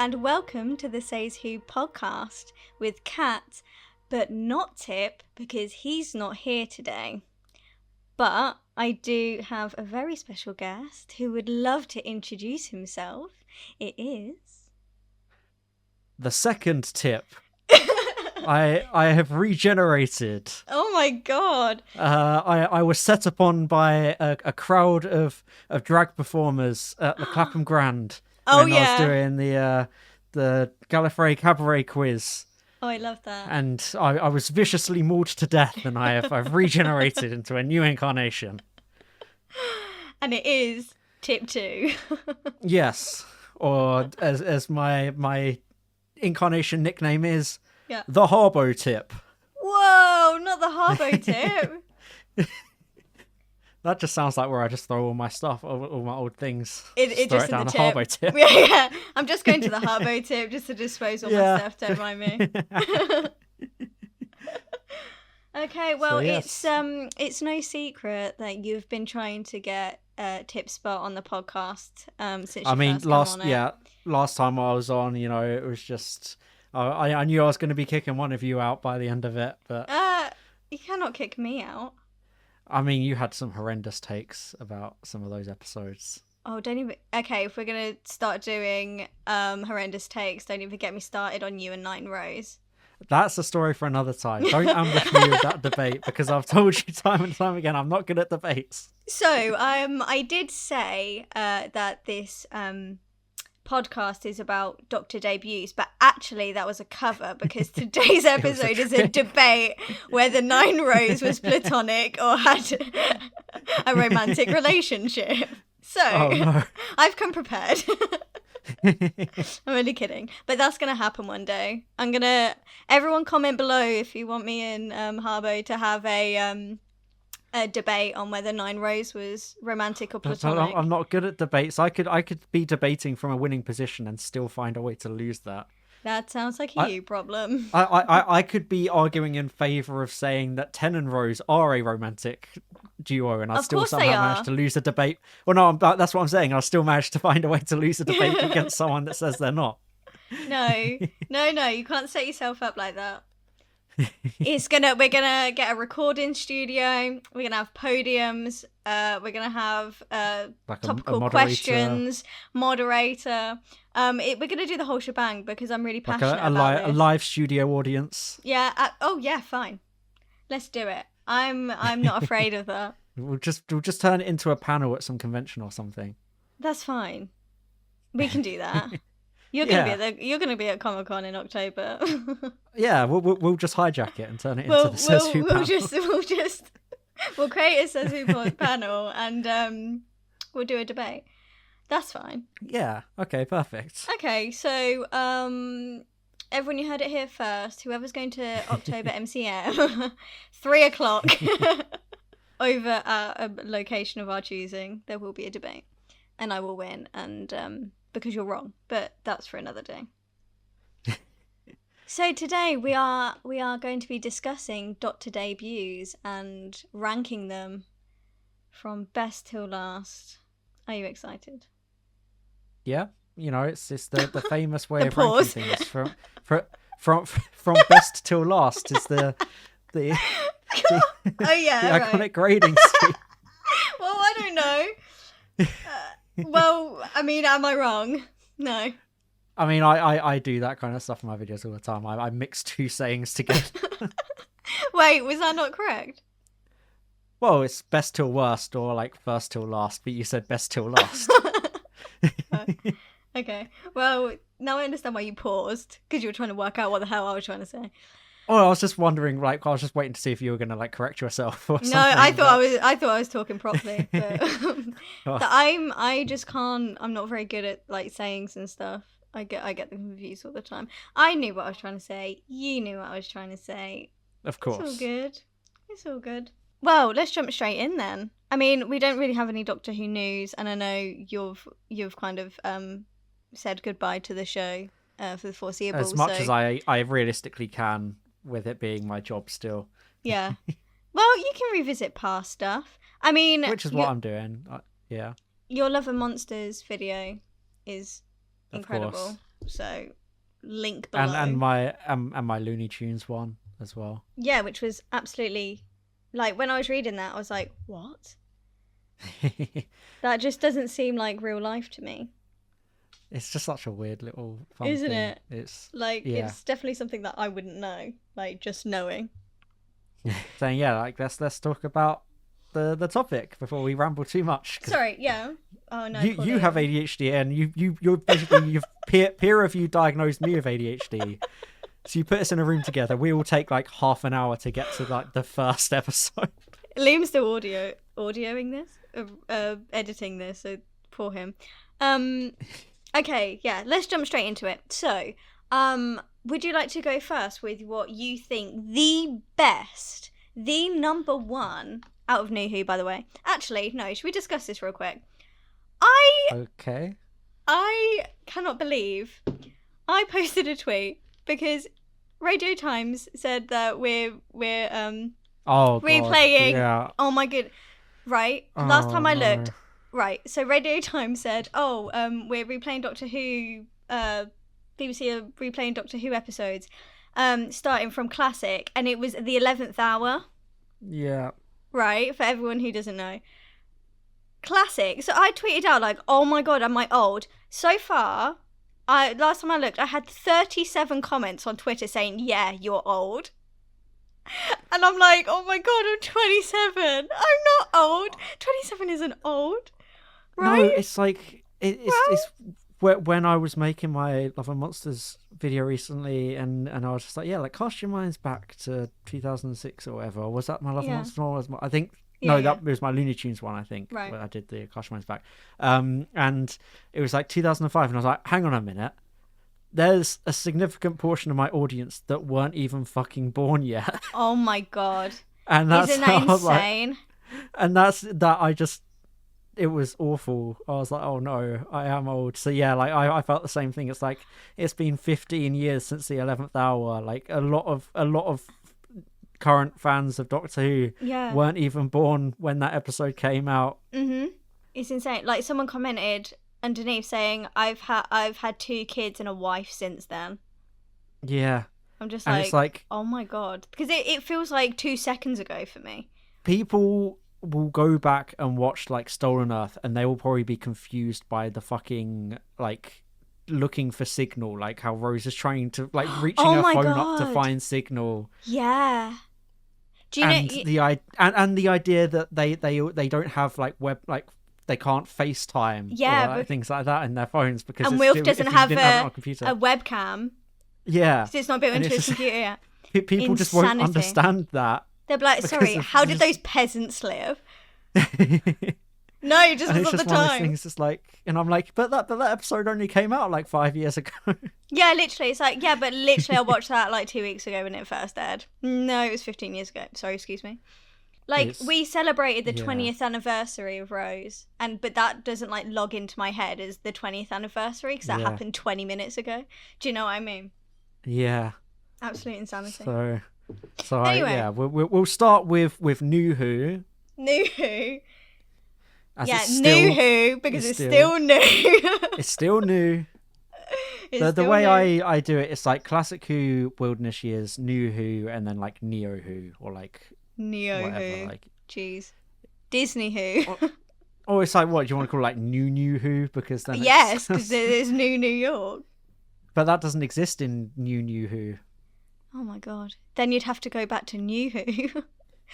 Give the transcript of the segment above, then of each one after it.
and welcome to the Says Who podcast with Kat, but not Tip because he's not here today. But I do have a very special guest who would love to introduce himself. It is... the second Tip. I have regenerated. Oh my god. I was set upon by a crowd of drag performers at the Clapham Grand when I was doing the Gallifrey Cabaret quiz. Oh, I love that. And I was viciously mauled to death, and I've regenerated into a new incarnation. And it is TipTwo. Yes, or as my incarnation nickname is, yeah, the Harbo Tip. Whoa, not the Harbo Tip. That just sounds like where I just throw all my stuff, all my old things. It throw just it down the the Harbo Tip. Yeah. I'm just going to the Harbo Tip just to dispose all my stuff. Don't mind me. Okay, well, so, yes. It's no secret that you've been trying to get Tip Spot on the podcast since you first come on it. Last time I was on, it was just I knew I was going to be kicking one of you out by the end of it, but you cannot kick me out. I mean, you had some horrendous takes about some of those episodes. Oh, don't even... Okay, if we're going to start doing horrendous takes, don't even get me started on you and Nine Rose. That's a story for another time. Don't ambush me with that debate, because I've told you time and time again, I'm not good at debates. So, I did say that this podcast is about Doctor Debuts, but actually that was a cover, because today's episode is a debate whether Nine Rose was platonic or had a romantic relationship. So, no. I've come prepared. I'm only kidding, but that's gonna happen one day. Everyone comment below if you want me and Harbo to have a debate on whether Nine Rose was romantic or platonic. I'm not good at debates. I could be debating from a winning position and still find a way to lose that. That sounds like a you problem. I could be arguing in favour of saying that Ten and Rose are a romantic duo, and I still somehow managed to lose a debate. Well, no, that's what I'm saying. I still managed to find a way to lose a debate against someone that says they're not. No, you can't set yourself up like that. We're gonna get a recording studio. We're gonna have podiums. We're gonna have like topical questions, moderator. We're gonna do the whole shebang because I'm really passionate about this. A live studio audience. Yeah. Fine. Let's do it. I'm not afraid of that. We'll just turn it into a panel at some convention or something. That's fine. We can do that. You're gonna be at Comic-Con in October. Yeah, we'll just hijack it and turn it into the Says Who panel. We'll create a Says Who panel and we'll do a debate. That's fine. Yeah. Okay. Perfect. Okay. So everyone, you heard it here first. Whoever's going to October MCM, 3:00 over a location of our choosing, there will be a debate, and I will win. And because you're wrong, but that's for another day. So today we are going to be discussing Doctor Debuts and ranking them from best till last. Are you excited? Yeah, it's the famous way of pause. ranking things from best till last is the oh yeah, the iconic grading scheme. Well, I don't know. Well, I mean, am I wrong? No. I mean, I do that kind of stuff in my videos all the time. I mix two sayings together. Wait, was that not correct? Well, it's best till worst or like first till last, but you said best till last. Okay. Well, now I understand why you paused, because you were trying to work out what the hell I was trying to say. Oh, I was just wondering, I was just waiting to see if you were going to correct yourself or something. No, I thought I was talking properly. But I just can't. I'm not very good at sayings and stuff. I get them confused all the time. I knew what I was trying to say. You knew what I was trying to say. Of course. It's all good. Well, let's jump straight in then. I mean, we don't really have any Doctor Who news, and I know you've kind of said goodbye to the show for the foreseeable. As much as I realistically can, with it being my job still. Yeah. Well, you can revisit past stuff. I mean, which is what I'm doing. Yeah. Your Love and Monsters video is incredible. So link below. And my Looney Tunes one as well. Yeah, which was absolutely, like, when I was reading that, I was like, what? That just doesn't seem like real life to me. It's just such a weird little fun Isn't thing. it? It's like, it's definitely something that I wouldn't know, like, just knowing. Saying, yeah, like, let's talk about the topic before we ramble too much. Sorry, yeah. Oh no. You have ADHD, and you're basically you've peer review diagnosed me with ADHD. So you put us in a room together. We will take like half an hour to get to like the first episode. Liam's still audioing this, editing this. So poor him. Okay, yeah. Let's jump straight into it. So, would you like to go first with what you think the best, the number one out of New Who, by the way? Actually, no. Should we discuss this real quick? Okay. I cannot believe I posted a tweet because Radio Times said that we're replaying. Yeah. Oh my god! Right. Last time I looked. Right. So Radio Times said, we're replaying Doctor Who. BBC are replaying Doctor Who episodes, starting from classic, and it was the 11th Hour. Yeah. Right. For everyone who doesn't know. Classic. So I tweeted out like, oh my god, am I old? So far, last time I looked, I had 37 comments on Twitter saying, yeah, you're old. And I'm like, oh my god, I'm 27. I'm not old. 27 isn't old. Right? No, it's like, it's when I was making my Love and Monsters video recently, and I was just like, yeah, like, cast your minds back to 2006 or whatever. Was that my Love and Monsters one? I think... that was my Looney Tunes one, I think. Right. Where I did the Cast Your Minds Back. And it was like 2005, and I was like, hang on a minute. There's a significant portion of my audience that weren't even fucking born yet. Oh my god. And that's Isn't that insane? And it was awful. I was like, oh no, I am old. So yeah, like I felt the same thing. It's like, it's been 15 years since the 11th Hour. Like a lot of current fans of Doctor Who weren't even born when that episode came out. It's insane. Like, someone commented underneath saying, I've had 2 kids and a wife since then. Yeah. I'm just it's like, oh my god, because it feels like 2 seconds ago for me. People will go back and watch like Stolen Earth, and they will probably be confused by the fucking like looking for signal, like how Rose is trying to like reaching her phone up to find signal. Yeah. Do you know the idea that they don't have like they can't FaceTime or things like that in their phones because Wilf doesn't have a computer. webcam. Yeah. So it's not built into his computer yet. People just won't understand that. They'll be like, sorry, how did those peasants live? No, just wasn't the time. One of those things, just like, and I'm like, but that episode only came out like 5 years ago. Yeah, literally. It's like, yeah, but literally I watched that like 2 weeks ago when it first aired. No, it was 15 years ago. Sorry, excuse me. Like, we celebrated the 20th anniversary of Rose, but that doesn't like log into my head as the 20th anniversary because that happened 20 minutes ago. Do you know what I mean? Yeah. Absolute insanity. So anyway. We'll start with New Who. New Who. New Who, because it's still new. It's still new. The way I do it, it's like Classic Who, Wilderness Years, New Who, and then like Neo Who, or like Neo whatever, Who. like Jeez. Disney Who. Or it's like, what do you want to call it, like New Who? Because then yes, because there's New York. But that doesn't exist in New Who. Oh my god. Then you'd have to go back to New Who.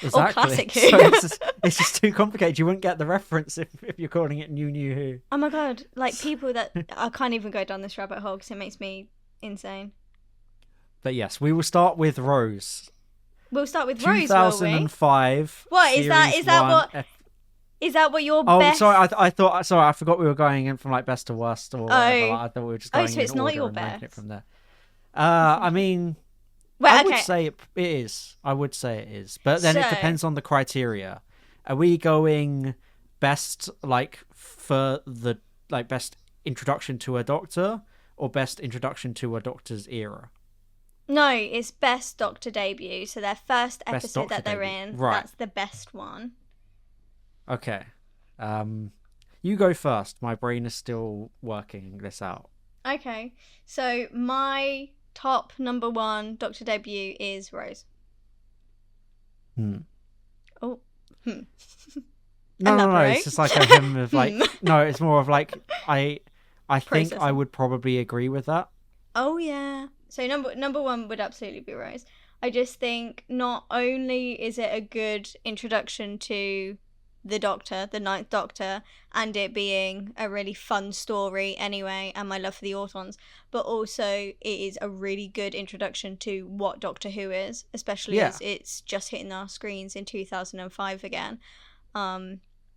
Exactly. Or Classic Who. So it's just too complicated. You wouldn't get the reference if you're calling it New Who. Oh my god. Like, people that... I can't even go down this rabbit hole because it makes me insane. But yes, we will start with Rose. We'll start with Rose, 2005. What is that? Is that what your best? Sorry, I forgot we were going in from like best to worst or whatever. Like, I thought we were just going so it's in not order your and best. it from there. I mean, I would say it is. I would say it is, but then it depends on the criteria. Are we going best like for the like best introduction to a Doctor or best introduction to a Doctor's era? No, it's best Doctor debut. So their first episode that they're in, that's the best one. Okay. You go first. My brain is still working this out. Okay, so my top number one Doctor debut is Rose. Oh. No. It's just like a hymn of like. No, it's more of like I think I would probably agree with that. Oh yeah. So number one would absolutely be Rose. I just think not only is it a good introduction to the Doctor, the Ninth Doctor, and it being a really fun story anyway, and my love for the Autons, but also it is a really good introduction to what Doctor Who is, especially as it's just hitting our screens in 2005 again.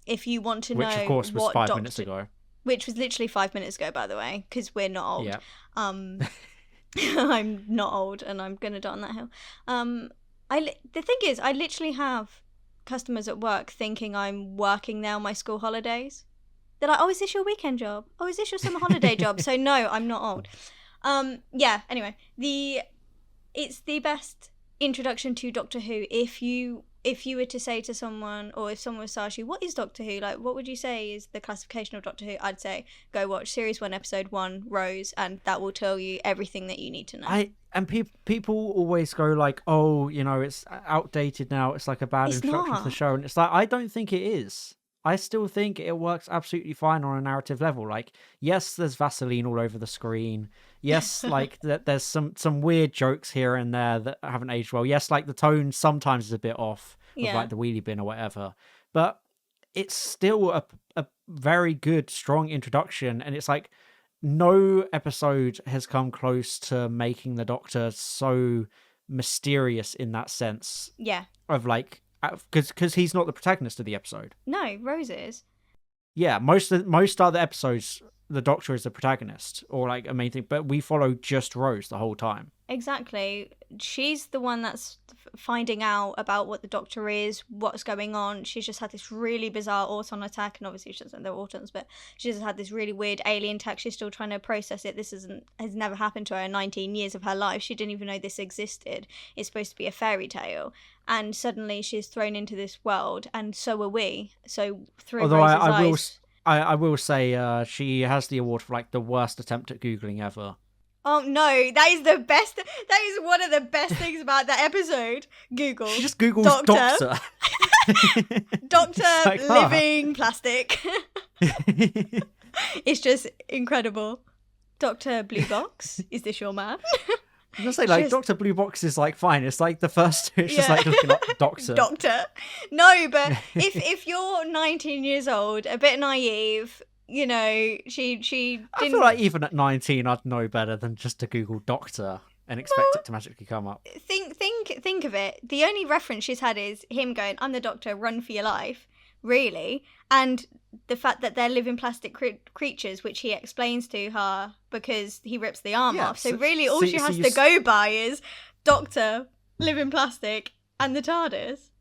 If you want to know, which of course was what 5 minutes ago, which was literally 5 minutes ago, by the way, because we're not old. Yeah. I'm not old, and I'm gonna die on that hill. The thing is, I literally have customers at work thinking I'm working now on my school holidays. They're like, "Oh, is this your weekend job? Oh, is this your summer holiday job?" So no, I'm not old. Yeah. Anyway, it's the best introduction to Doctor Who. If you were to say to someone, or if someone was to ask you, what is Doctor Who? Like, what would you say is the classification of Doctor Who? I'd say, go watch Series 1, Episode 1, Rose, and that will tell you everything that you need to know. People always go like, oh, it's outdated now. It's like a bad introduction to the show. And it's like, I don't think it is. I still think it works absolutely fine on a narrative level. Like, yes, there's Vaseline all over the screen. Yes, like there's some weird jokes here and there that haven't aged well. Yes, like the tone sometimes is a bit off with like the wheelie bin or whatever. But it's still a very good, strong introduction. And it's like no episode has come close to making the Doctor so mysterious in that sense. Yeah. Of like, because he's not the protagonist of the episode. No, Rose is. Yeah, most other episodes, the Doctor is the protagonist or like a main thing, but we follow just Rose the whole time. Exactly. She's the one that's finding out about what the Doctor is, what's going on. She's just had this really bizarre Auton attack, and obviously she doesn't know they're Autons, but she's just had this really weird alien attack. She's still trying to process it. This has never happened to her in 19 years of her life. She didn't even know this existed. It's supposed to be a fairy tale, and suddenly she's thrown into this world, and so are we. So through Rose's eyes. I will say she has the award for like the worst attempt at Googling ever. Oh no, that is the best. That is one of the best things about that episode. Google. She just Googles Doctor. Doctor like, living plastic. It's just incredible. Dr. Blue Box, is this your man? I'm gonna say like Dr. Blue Box is like fine. It's like the first. It's just like looking up Doctor. Doctor. No, but if you're 19 years old, a bit naive. She didn't... I feel like even at 19 I'd know better than just to Google Doctor and expect it to magically come up. Think of it. The only reference she's had is him going, "I'm the Doctor, run for your life," really, and the fact that they're living plastic creatures, which he explains to her because he rips the arm off. So really all she has to go by is Doctor, living plastic, and the TARDIS.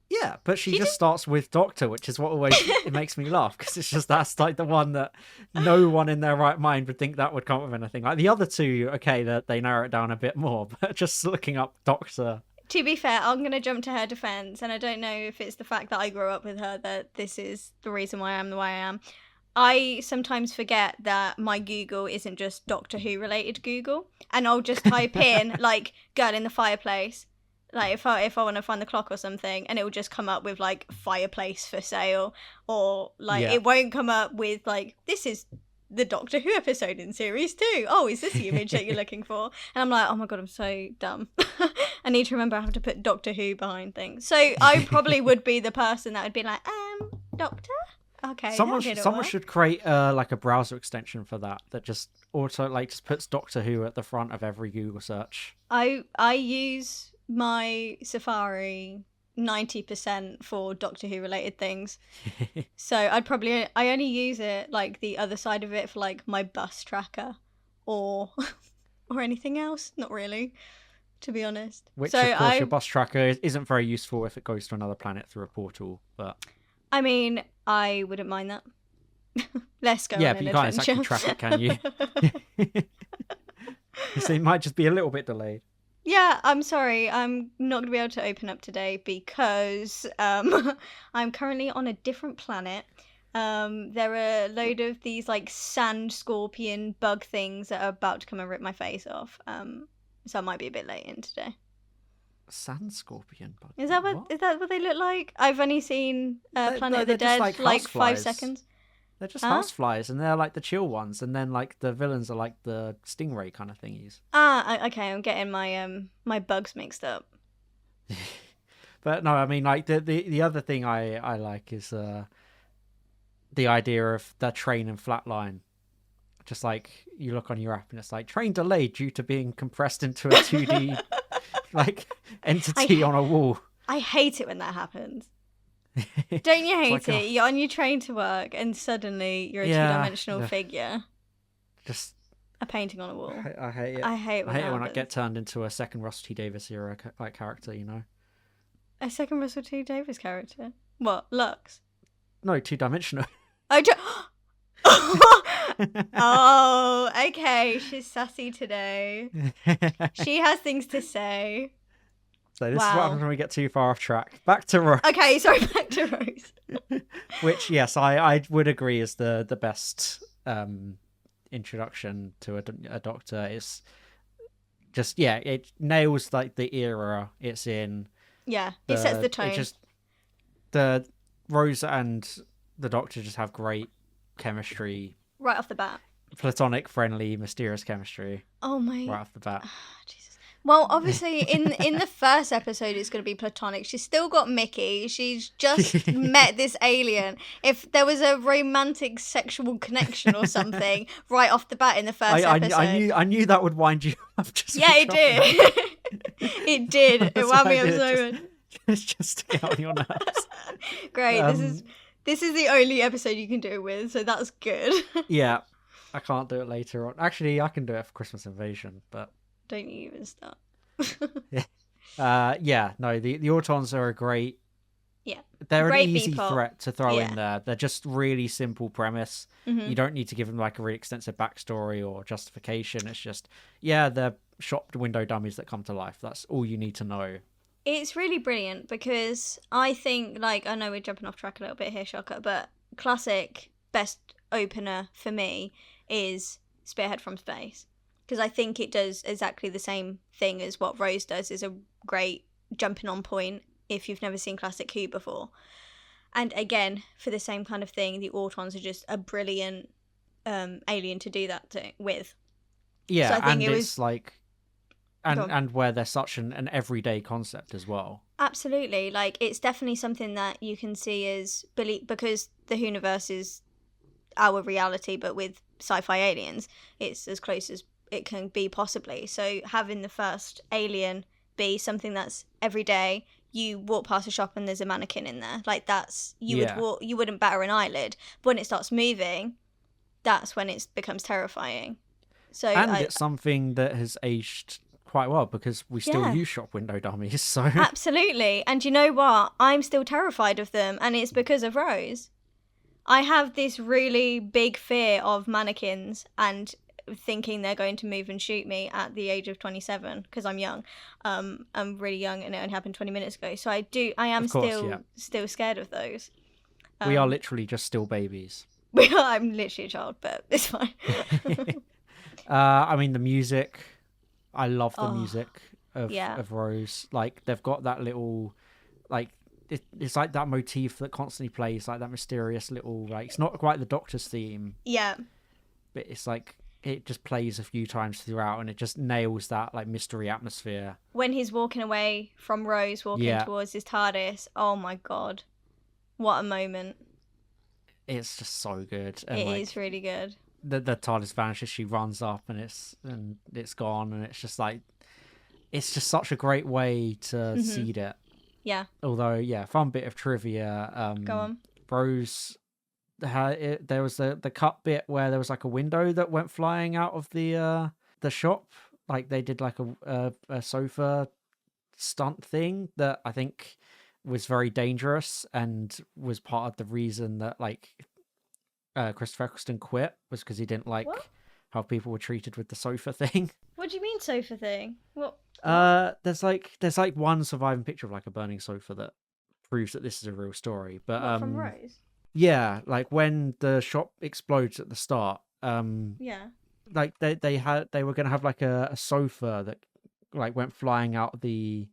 Yeah, but she just starts with Doctor, which is what always it makes me laugh, because it's just that's like the one that no one in their right mind would think that would come up with anything. Like the other two, okay, that they narrow it down a bit more, but just looking up Doctor. To be fair, I'm going to jump to her defense, and I don't know if it's the fact that I grew up with her that this is the reason why I'm the way I am. I sometimes forget that my Google isn't just Doctor Who related Google, and I'll just type in like "girl in the fireplace." Like if I want to find the clock or something, and it will just come up with like fireplace for sale, or like it won't come up with like this is the Doctor Who episode in series 2. Oh, is this the image that you're looking for? And I'm like, oh my god, I'm so dumb. I need to remember I have to put Doctor Who behind things. So I probably would be the person that would be like, Doctor? Okay. Someone should create like a browser extension for that just auto like just puts Doctor Who at the front of every Google search. I use my Safari 90% for Doctor Who related things. So I only use it like the other side of it for like my bus tracker or anything else. Not really, to be honest. Which of course your bus tracker isn't very useful if it goes to another planet through a portal, but I mean, I wouldn't mind that. Let's go on but an you adventure. can't exactly track it, can you? So it might just be a little bit delayed. Yeah, I'm sorry. I'm not going to be able to open up today because I'm currently on a different planet. There are a load of these like sand scorpion bug things that are about to come and rip my face off. So I might be a bit late in today. Sand scorpion bug. Is that what they look like? I've only seen Planet of the Dead like 5 seconds. They're just houseflies, and they're like the chill ones, and then like the villains are like the stingray kind of thingies. Okay, I'm getting my bugs mixed up. But no, I mean like the other thing I like is the idea of the train and flatline. Just like you look on your app and it's like train delayed due to being compressed into a 2D like entity on a wall. I hate it when that happens. Don't you hate it? You're on your train to work and suddenly you're a two-dimensional figure. Just a painting on a wall. I hate it. I hate it when I get turned into a second Russell T Davies era like character, you know. A second Russell T Davies character? What? Lux? No, two-dimensional. Oh, okay. She's sassy today. She has things to say. So this is what happens when we get too far off track. Back to Rose. Okay, sorry, back to Rose. Which, yes, I would agree is the best introduction to a Doctor. It's just, it nails like the era it's in. Yeah, it sets the tone. The Rose and the Doctor just have great chemistry. Right off the bat. Platonic, friendly, mysterious chemistry. Oh my. Right off the bat. Jesus. Well, obviously, in the first episode, it's going to be platonic. She's still got Mickey. She's just met this alien. If there was a romantic sexual connection or something right off the bat in the first episode. I knew that would wind you up. It did. It did. It wound me up so much. It's just to get on your nerves. Great. This is the only episode you can do it with, so that's good. Yeah. I can't do it later on. Actually, I can do it for Christmas Invasion, but... Don't you even start. No, the Autons are a great... Yeah. They're an easy threat to throw in there. They're just really simple premise. Mm-hmm. You don't need to give them like a really extensive backstory or justification. It's just, they're shop window dummies that come to life. That's all you need to know. It's really brilliant because I think, like, I know we're jumping off track a little bit here, Shocker, but classic best opener for me is Spearhead from Space. Because I think it does exactly the same thing as what Rose does, is a great jumping on point if you've never seen Classic Who before. And again, for the same kind of thing, the Autons are just a brilliant alien to do that with. Yeah, so I think it's like... And where they're such an everyday concept as well. Absolutely. Like, it's definitely something that you can see as... Because the Whoniverse is our reality, but with sci-fi aliens, it's as close as it can be possibly. So having the first alien be something that's everyday, you walk past a shop and there's a mannequin in there. Like, that's... You wouldn't batter an eyelid. But when it starts moving, that's when it becomes terrifying. So it's something that has aged... quite well because we still use shop window dummies, so absolutely. And you know what, I'm still terrified of them, and it's because of Rose. I have this really big fear of mannequins and thinking they're going to move and shoot me at the age of 27 because I'm young. I'm really young and it only happened 20 minutes ago, so I am still scared of those. We are literally just still babies. I'm literally a child, but it's fine. I mean, the music, I love the music of Rose. Like, they've got that little, like, it's like that motif that constantly plays, like that mysterious little, like, it's not quite the Doctor's theme. Yeah. But it's like, it just plays a few times throughout and it just nails that, like, mystery atmosphere. When he's walking away from Rose, walking towards his TARDIS, oh my God. What a moment. It's just so good. And it is really good. The TARDIS vanishes, she runs up and it's gone, and it's just like, it's just such a great way to seed it. Yeah. Although, fun bit of trivia. Go on. Rose, there was the cut bit where there was like a window that went flying out of the shop. Like, they did like a sofa stunt thing that I think was very dangerous and was part of the reason that, like, Christopher Eccleston quit, was because he didn't like how people were treated with the sofa thing. What do you mean sofa thing? What? There's like one surviving picture of like a burning sofa that proves that this is a real story. But from Rose? Yeah, like when the shop explodes at the start, Yeah. like they were gonna have like a sofa that like went flying out the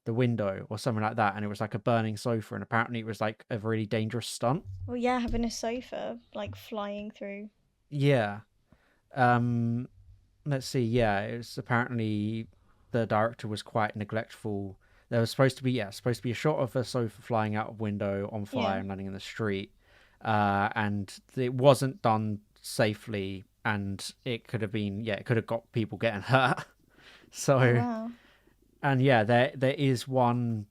window or something like that, and it was like a burning sofa, and apparently it was like a really dangerous stunt. Well, yeah, having a sofa like flying through. Yeah. Um, let's see. Yeah, it was apparently the director was quite neglectful. There was supposed to be a shot of a sofa flying out of window on fire Yeah. and landing in the street, and it wasn't done safely, and it could have been it could have got people getting hurt. Oh So, wow. and yeah, there is one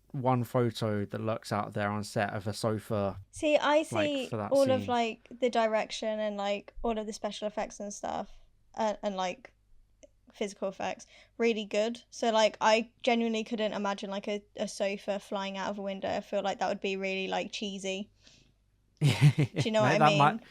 photo that looks out there on set of a sofa See, I like see for that all of scene. like the direction and like all of the special effects and stuff, and like physical effects really good. So like I genuinely couldn't imagine like a sofa flying out of a window. I feel like that would be really like cheesy. Do you know what I That might mean?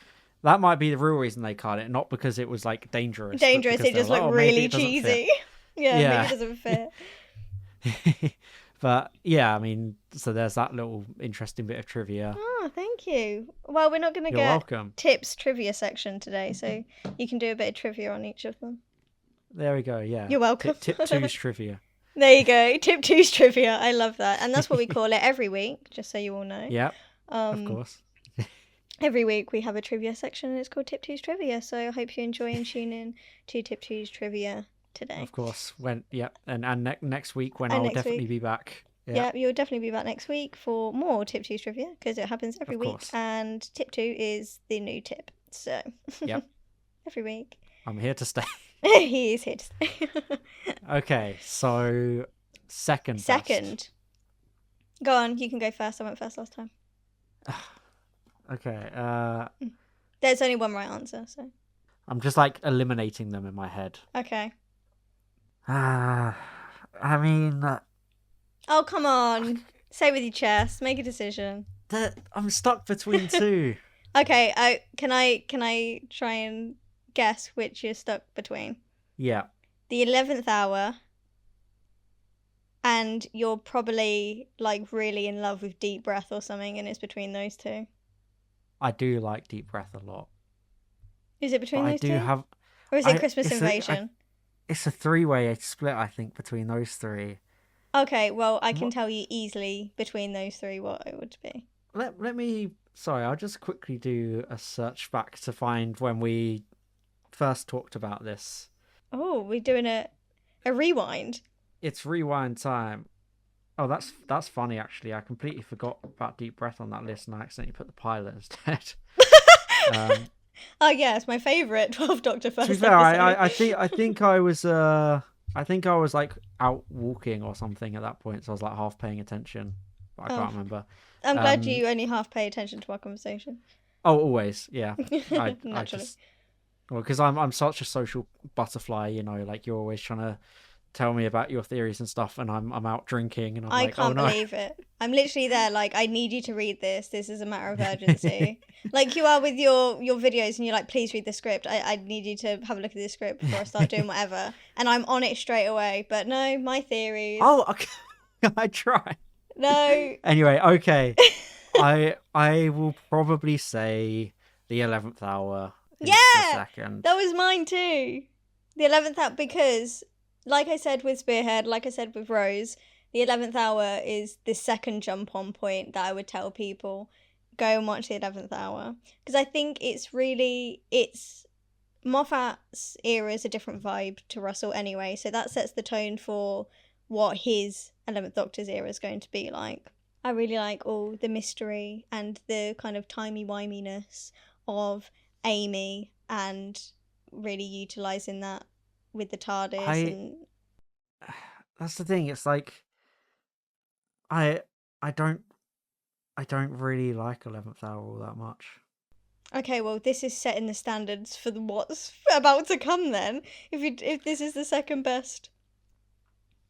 that might be the real reason they cut it, not because it was like dangerous, but Dangerous. because It they were just like, looked oh, maybe really it doesn't fit. cheesy. Yeah, maybe it Yeah. doesn't fit. But yeah, I mean, so there's that little interesting bit of trivia. Oh, thank you. Well, we're not going to You're get welcome. tips trivia section today, so you can do a bit of trivia on each of them. There we go. Yeah. You're welcome. Tip two's trivia. There you go. Tip two's trivia. I love that. And that's what we call it every week, just so you all know. Yep, of Um, course. every week we have a trivia section and it's called Tip two's trivia. So I hope you enjoy and tune in to Tip two's trivia today. Of course. And next week when And I'll next definitely week. be back. Yeah, you'll definitely be back next week for more Tip two's trivia because it happens every Of week. course. And Tip two is the new tip. So Yep. every week. I'm here to stay. He is here to stay. Okay, so second best. Second. Go on, you can go first. I went first last time. Okay, There's only one right answer, so. I'm just like eliminating them in my head. Okay. I mean, Oh, come on. Say it with your chest. Make a decision. I'm stuck between two. Okay, can I try and guess which you're stuck between? Yeah. The 11th Hour, and you're probably like really in love with Deep Breath or something, and it's between those two. I do like Deep Breath a lot. Is it between But those two? have. Or is it Christmas it's Invasion? It's a three-way split, I think, between those three. Okay, well, I can What? tell you easily between those three what it would be. Let me. Sorry, I'll just quickly do a search back to find when we first talked about this. Oh, we're doing a rewind. It's rewind time. Oh, that's funny actually. I completely forgot about Deep Breath on that list, and I accidentally put the pilot instead. Oh yeah, it's my favourite 12 Doctor first To be fair, episode. I think I was like out walking or something at that point, so I was like half paying attention, but I Oh. can't remember. I'm glad you only half pay attention to our conversation. Oh, always, yeah. I Naturally. just because I'm such a social butterfly, you know, like you're always trying to tell me about your theories and stuff, and I'm out drinking, and I'm I like, can't oh no. believe it. I'm literally there like, I need you to read this. This is a matter of urgency. Like you are with your videos and you're like, please read the script. I need you to have a look at the script before I start doing whatever. And I'm on it straight away. But no, my theories. Oh, okay. I try. No. Anyway, okay. I will probably say the 11th Hour is the Yeah! second. That was mine too. The 11th Hour, because, like I said with Spearhead, like I said with Rose, the 11th Hour is the second jump on point that I would tell people. Go and watch the 11th Hour. Because I think it's Moffat's era is a different vibe to Russell anyway, so that sets the tone for what his 11th Doctor's era is going to be like. I really like all the mystery and the kind of timey-wiminess of Amy and really utilising that with the TARDIS. That's the thing. It's like I don't really like 11th Hour all that much. Okay, well, this is setting the standards for what's about to come then. If this is the second best.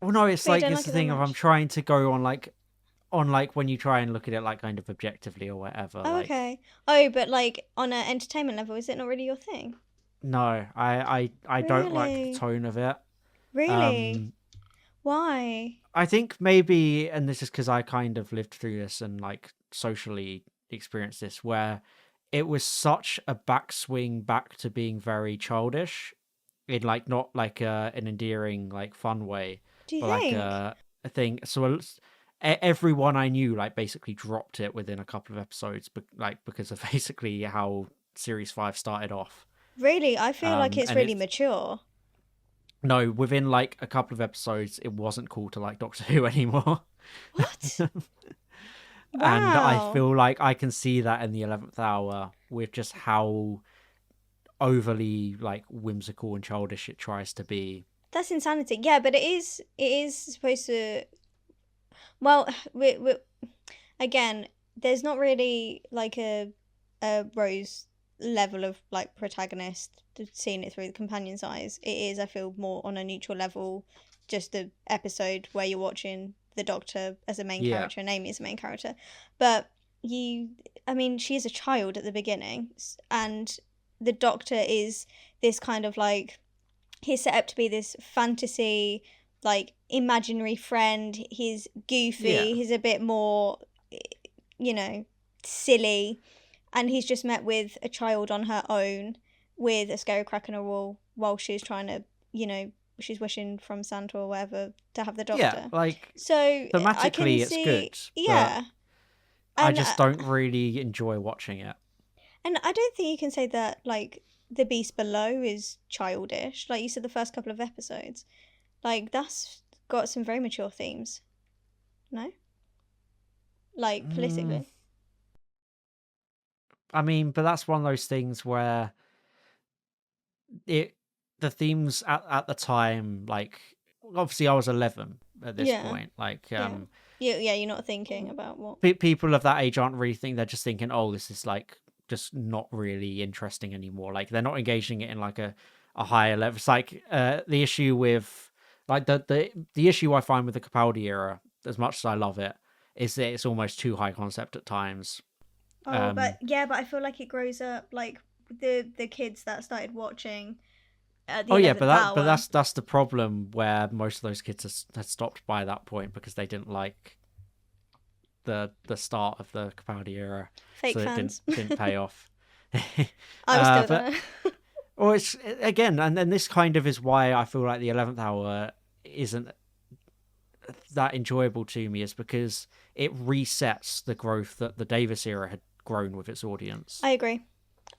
Well, no, it's But you like don't it's like the it that thing of I'm much? trying to go on like when you try and look at it like kind of objectively or whatever. Oh, like, okay. Oh, but like on an entertainment level, is it not really your thing? No, I don't like Really? the tone of it. Really? Why? I think maybe, and this is because I kind of lived through this and like socially experienced this, where it was such a backswing back to being very childish, in like not like an endearing like fun way, Do you but like think? a thing. So everyone I knew like basically dropped it within a couple of episodes, but like because of basically how series 5 started off. Really? I feel like it's And really it's mature. no, within like a couple of episodes, it wasn't cool to like Doctor Who anymore. What? And I Wow. feel like I can see that in the 11th Hour with just how overly like whimsical and childish it tries to be. That's insanity. Yeah, but it is supposed to. Well, again, there's not really like a Rose level of like protagonist seeing it through the companion's eyes. It is, I feel, more on a neutral level, just the episode where you're watching the Doctor as a main Yeah, character and Amy as a main character. But I mean, she's a child at the beginning, and the Doctor is this kind of like, he's set up to be this fantasy, like imaginary friend. He's yeah, goofy. He's a bit more, you know, silly, and he's just met with a child on her own with a scary crack in her wall while she's trying to, she's wishing from Santa or whatever to have the yeah. Doctor. Like So I can thematically, it's see, good, but yeah, I and just don't really enjoy watching it. I don't think you can say that like the Beast Below is childish. Like you said, the first couple of episodes. Like that's got some very mature themes. No? Like Mm, politically. I mean, but that's one of those things where it the themes at the time, like obviously I was 11 at this Yeah. point. Like Yeah. Yeah, you're not thinking about what. people of that age aren't really thinking, they're just thinking, oh, this is like just not really interesting anymore. Like they're not engaging it in like a higher level. It's like the issue with like the issue I find with the Capaldi era, as much as I love it, is that it's almost too high concept at times. Oh, but yeah, but I feel like it grows up like the kids that started watching at the Oh yeah, 11th but hour. that's the problem, where most of those kids had stopped by that point because they didn't like the start of the Capaldi era, Fake so it fans. didn't pay off. I was still But there. well, it's again, and then this kind of is why I feel like the 11th Hour isn't that enjoyable to me, is because it resets the growth that the Davis era had grown with its audience. I agree.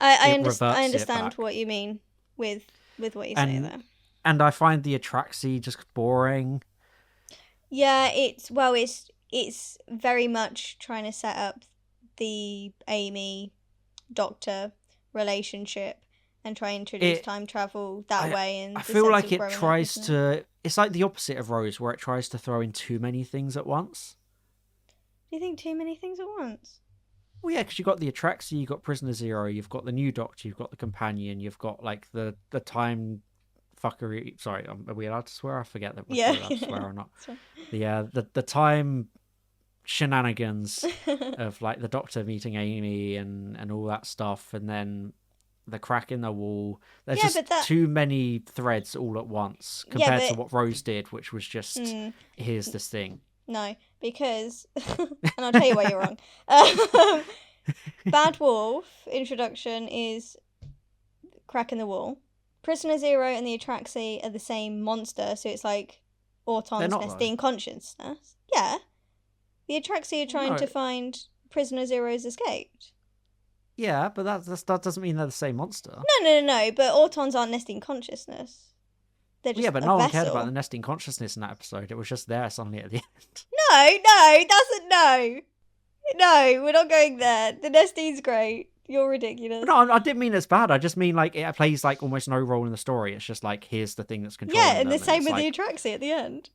It I reverts it understand back, what you mean with what you say and there. I find the Atraxi just boring. Yeah, it's very much trying to set up the Amy Doctor relationship and try and introduce It time travel that I way and I the feel sense like of it growing up, tries isn't it? to. It's like the opposite of Rose, where it tries to throw in too many things at once. Do you think too many things at once? Well, yeah, because you've got the Atraxi, you've got Prisoner Zero, you've got the new Doctor, you've got the Companion, you've got like the time fuckery. Sorry, are we allowed to swear? I forget that if Yeah, we're allowed to swear yeah. or not. The time shenanigans of like the Doctor meeting Amy and all that stuff, and then the crack in the wall. There's Yeah, just but that too many threads all at once yeah, compared to but what Rose did, which was just mm, here's this thing. no, because and I'll tell you why you're wrong. Um, Bad Wolf introduction is crack in the wall. Prisoner Zero and the Atraxi are the same monster, so it's like They're Auton's not though. nesting consciousness. Yeah, the Atraxi are trying No, to find Prisoner Zero's escaped. yeah, but that doesn't mean they're the same monster. No. But Autons aren't nesting consciousness. They're Well, yeah, just but a no one cared about the vessel. nesting consciousness in that episode. It was just there suddenly at the end. No, that's a no. No, we're not going there. The nesting's great. You're ridiculous. No, I didn't mean it's bad. I just mean like it plays like almost no role in the story. It's just like here's the thing that's Yeah, controlling and the them, and same it's with the like, Atraxi at the end.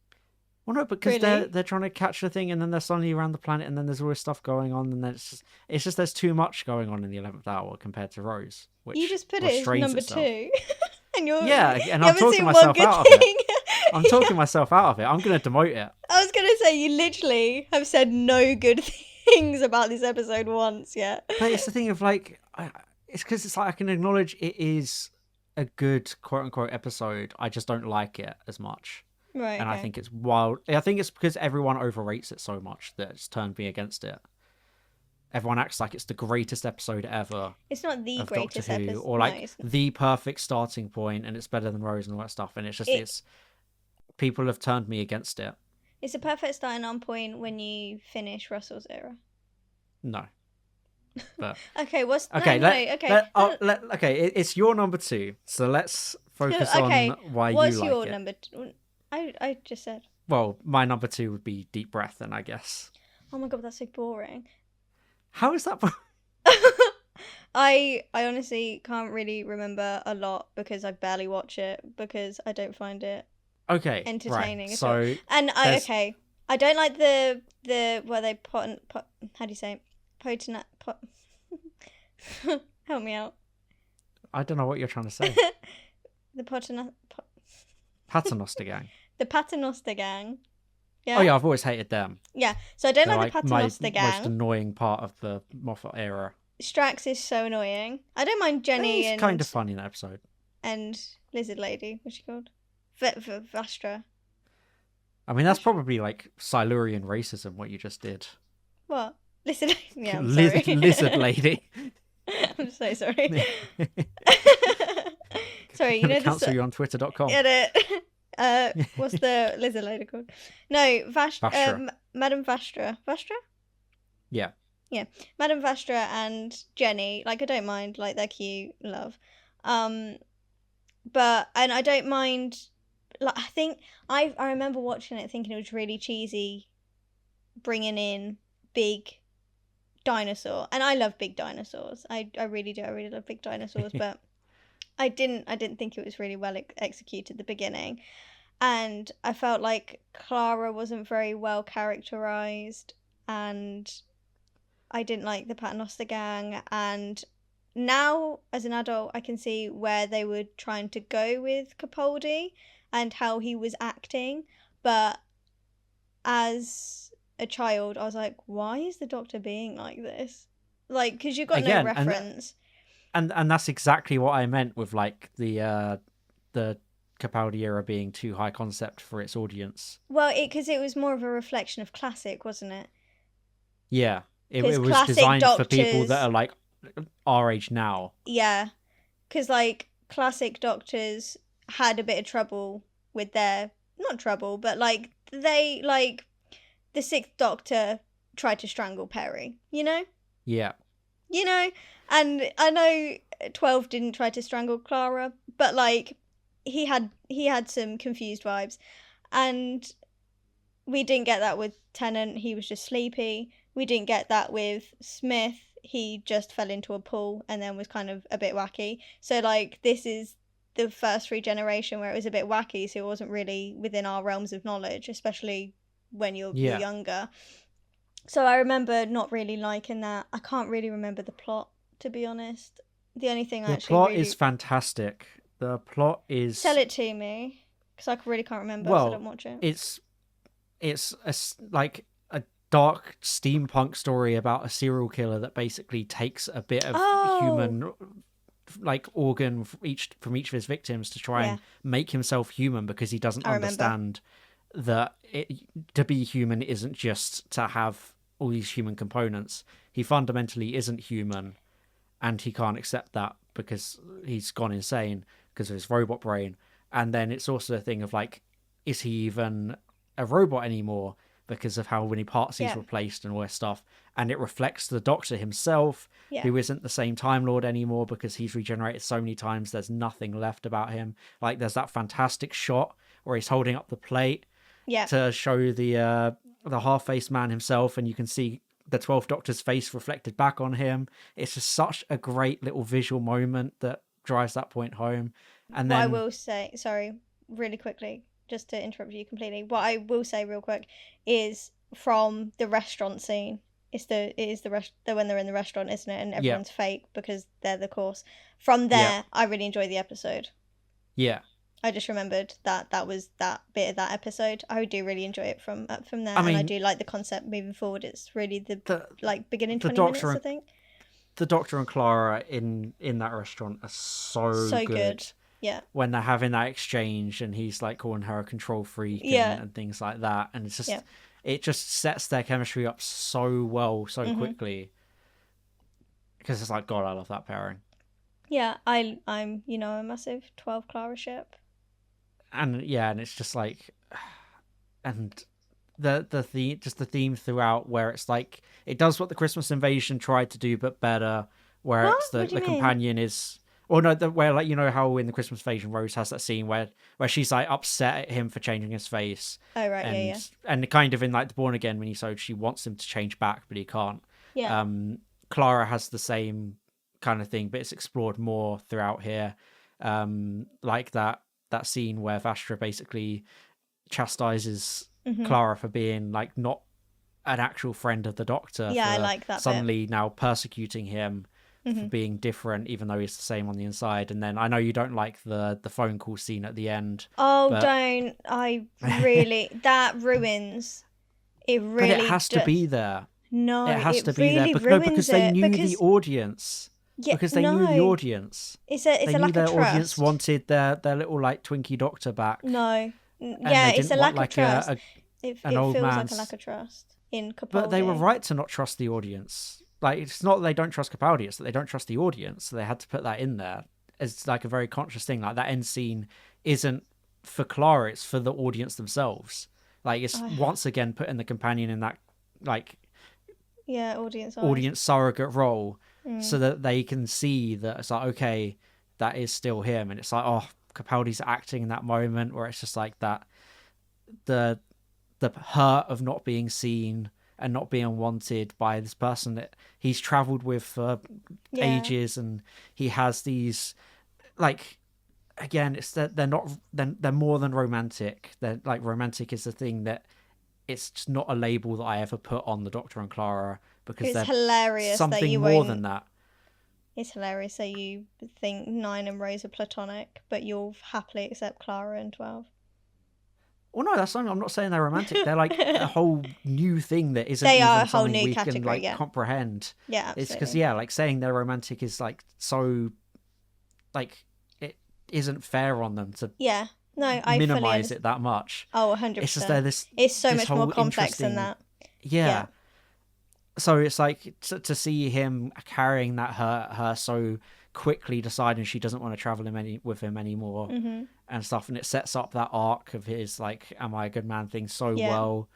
well, no, because Really? they're trying to catch the thing, and then they're suddenly around the planet, and then there's always stuff going on, and then it's just there's too much going on in the 11th Hour compared to Rose, You which just put it as restrains number itself. two, and you Yeah, and I'm haven't talking seen one myself good out of it. thing. I'm talking Yeah. myself out of it. I'm gonna demote it. I was gonna say you literally have said no good things about this episode once yet. But it's the thing of like, it's because it's like I can acknowledge it is a good quote unquote episode. I just don't like it as much. Right. And I Okay. think it's wild. I think it's because everyone overrates it so much that it's turned me against it. everyone acts like it's the greatest episode ever It's not the of greatest Doctor Who, episode. or like the perfect starting point, and it's better than Rose and all that stuff. And it's just it's people have turned me against it. It's a perfect starting on point when you finish Russell's era. No. But okay, it's your number 2, so let's focus on why what's you like your it. number I just said, well, my number 2 would be Deep Breath, then, I guess. Oh my god, that's so boring. How is that I honestly can't really remember a lot because I barely watch it because I don't find it entertaining. Right. So and I don't like the where they how do you say it? Help me out. I don't know what you're trying to say. The Paternoster gang. The Paternoster gang. Yeah. Oh yeah, I've always hated them. Yeah, so I don't like the Paternoster gang. Most annoying part of the Moffat era. Strax is so annoying. I don't mind Jenny It's kind of funny in that episode. And Lizard Lady, what's she called? Vastra. I mean, that's probably like Silurian racism, what you just did. What? Lizard Lady? Yeah, I'm sorry. Lizard Lady. I'm so sorry. Sorry, you know cancel you on twitter.com. Edit. What's the Lizard Lady called? No, Vastra. Madame Vastra. Vastra? Yeah. Yeah. Madame Vastra and Jenny, like, I don't mind, like, they're cute, love. But I don't mind, like, I think I remember watching it thinking it was really cheesy bringing in big dinosaur, and I love big dinosaurs. I really do. I really love big dinosaurs, but I didn't think it was really well executed at the beginning, and I felt like Clara wasn't very well characterized, and I didn't like the Paternoster gang. And now as an adult I can see where they were trying to go with Capaldi and how he was acting, but as a child I was like, why is the Doctor being like this? Like, because you got no reference. And that's exactly what I meant with like the Capaldi era being too high concept for its audience. Well, because it was more of a reflection of classic, wasn't it? Yeah, it was designed for people that are like our age now. Yeah, because like classic Doctors had a bit of trouble with their, not trouble, but like they, like the 6th Doctor tried to strangle Perry, you know? Yeah. You know? And I know 12 didn't try to strangle Clara, but like he had some confused vibes. And we didn't get that with Tennant, he was just sleepy. We didn't get that with Smith, he just fell into a pool and then was kind of a bit wacky. So like this is the first regeneration where it was a bit wacky, so it wasn't really within our realms of knowledge, especially when you're younger. So I remember not really liking that. I can't really remember the plot, to be honest. The only thing the plot is fantastic. The plot is... Tell it to me, because I really can't remember, so I don't watch it. It's like a dark steampunk story about a serial killer that basically takes a bit of human like organ from each of his victims to try and make himself human, because he doesn't understand that to be human isn't just to have all these human components. He fundamentally isn't human, and he can't accept that because he's gone insane because of his robot brain. And then it's also a thing of like, is he even a robot anymore because of how many parts he's replaced and all this stuff? And it reflects the Doctor himself, who isn't the same Time Lord anymore because he's regenerated so many times there's nothing left about him. Like, there's that fantastic shot where he's holding up the plate to show the half-faced man himself, and you can see the 12th Doctor's face reflected back on him. It's just such a great little visual moment that drives that point home. And then I will say, sorry, really quickly, just to interrupt you completely, what I will say real quick is from the restaurant scene. It is the when they're in the restaurant, isn't it? And everyone's fake because they're the course. From there, I really enjoy the episode. Yeah. I just remembered that was that bit of that episode. I do really enjoy it from there, and I do like the concept moving forward. It's really the like beginning 20 minutes, I think. The Doctor and Clara in that restaurant are so good. Yeah. When they're having that exchange and he's like calling her a control freak and things like that, and it's just it just sets their chemistry up so well, so quickly. Because it's like, God, I love that pairing. Yeah, I'm a massive 12 Clara ship. And yeah, and it's just like, and the theme throughout, where it's like it does what the Christmas Invasion tried to do but better, where What? it's What do the you mean? companion is, or no, where like, you know how in the Christmas Invasion Rose has that scene where she's like upset at him for changing his face, Oh, right, and yeah. kind of in like the Born Again minisode, she wants him to change back but he can't. Yeah. Clara has the same kind of thing, but it's explored more throughout here. Like that scene where Vastra basically chastises Clara for being like not an actual friend of the Doctor, Yeah, I for like that suddenly now persecuting him for being different, even though he's the same on the inside. And then I know you don't like the phone call scene at the end. Oh, but... don't. I really... that ruins... It really But it has to be there. No, it has to be really there. ruins because they it, knew because... the audience. Yeah, because they knew the audience. It's they a knew lack their of trust. audience wanted their little like Twinkie Doctor back. No. And Yeah, they it's a didn't lack want, of trust. It old feels man's... like a lack of trust in Capaldi. But they were right to not trust the audience. Like, it's not that they don't trust Capaldi, it's that they don't trust the audience. So they had to put that in there as like a very conscious thing. Like, that end scene isn't for Clara, it's for the audience themselves. Like, it's once again putting the companion in that like audience surrogate role, so that they can see that it's like, okay, that is still him. And it's like, oh, Capaldi's acting in that moment where it's just like that, the hurt of not being seen and not being wanted by this person that he's traveled with for ages, and he has these, like, again, it's that they're more than romantic. They're like, romantic is the thing that it's just not a label that I ever put on the Doctor and Clara, because it's hilarious something that you more won't... than that. It's hilarious that you think 9 and Rose are platonic, but you'll happily accept Clara and 12. Well, no, that's something. I'm not saying they're romantic. They're like a whole new thing that isn't They even are a whole something new we category, can like yeah. comprehend. Yeah, absolutely. It's because, yeah, like saying they're romantic is like so, like, it isn't fair on them to minimize it that much. Oh, 100%. It's just this. It's so this much more complex than that. Yeah. So it's like to see him carrying that her so quickly, deciding she doesn't want to travel with him anymore, and stuff, and it sets up that arc of his like, am I a good man thing so well.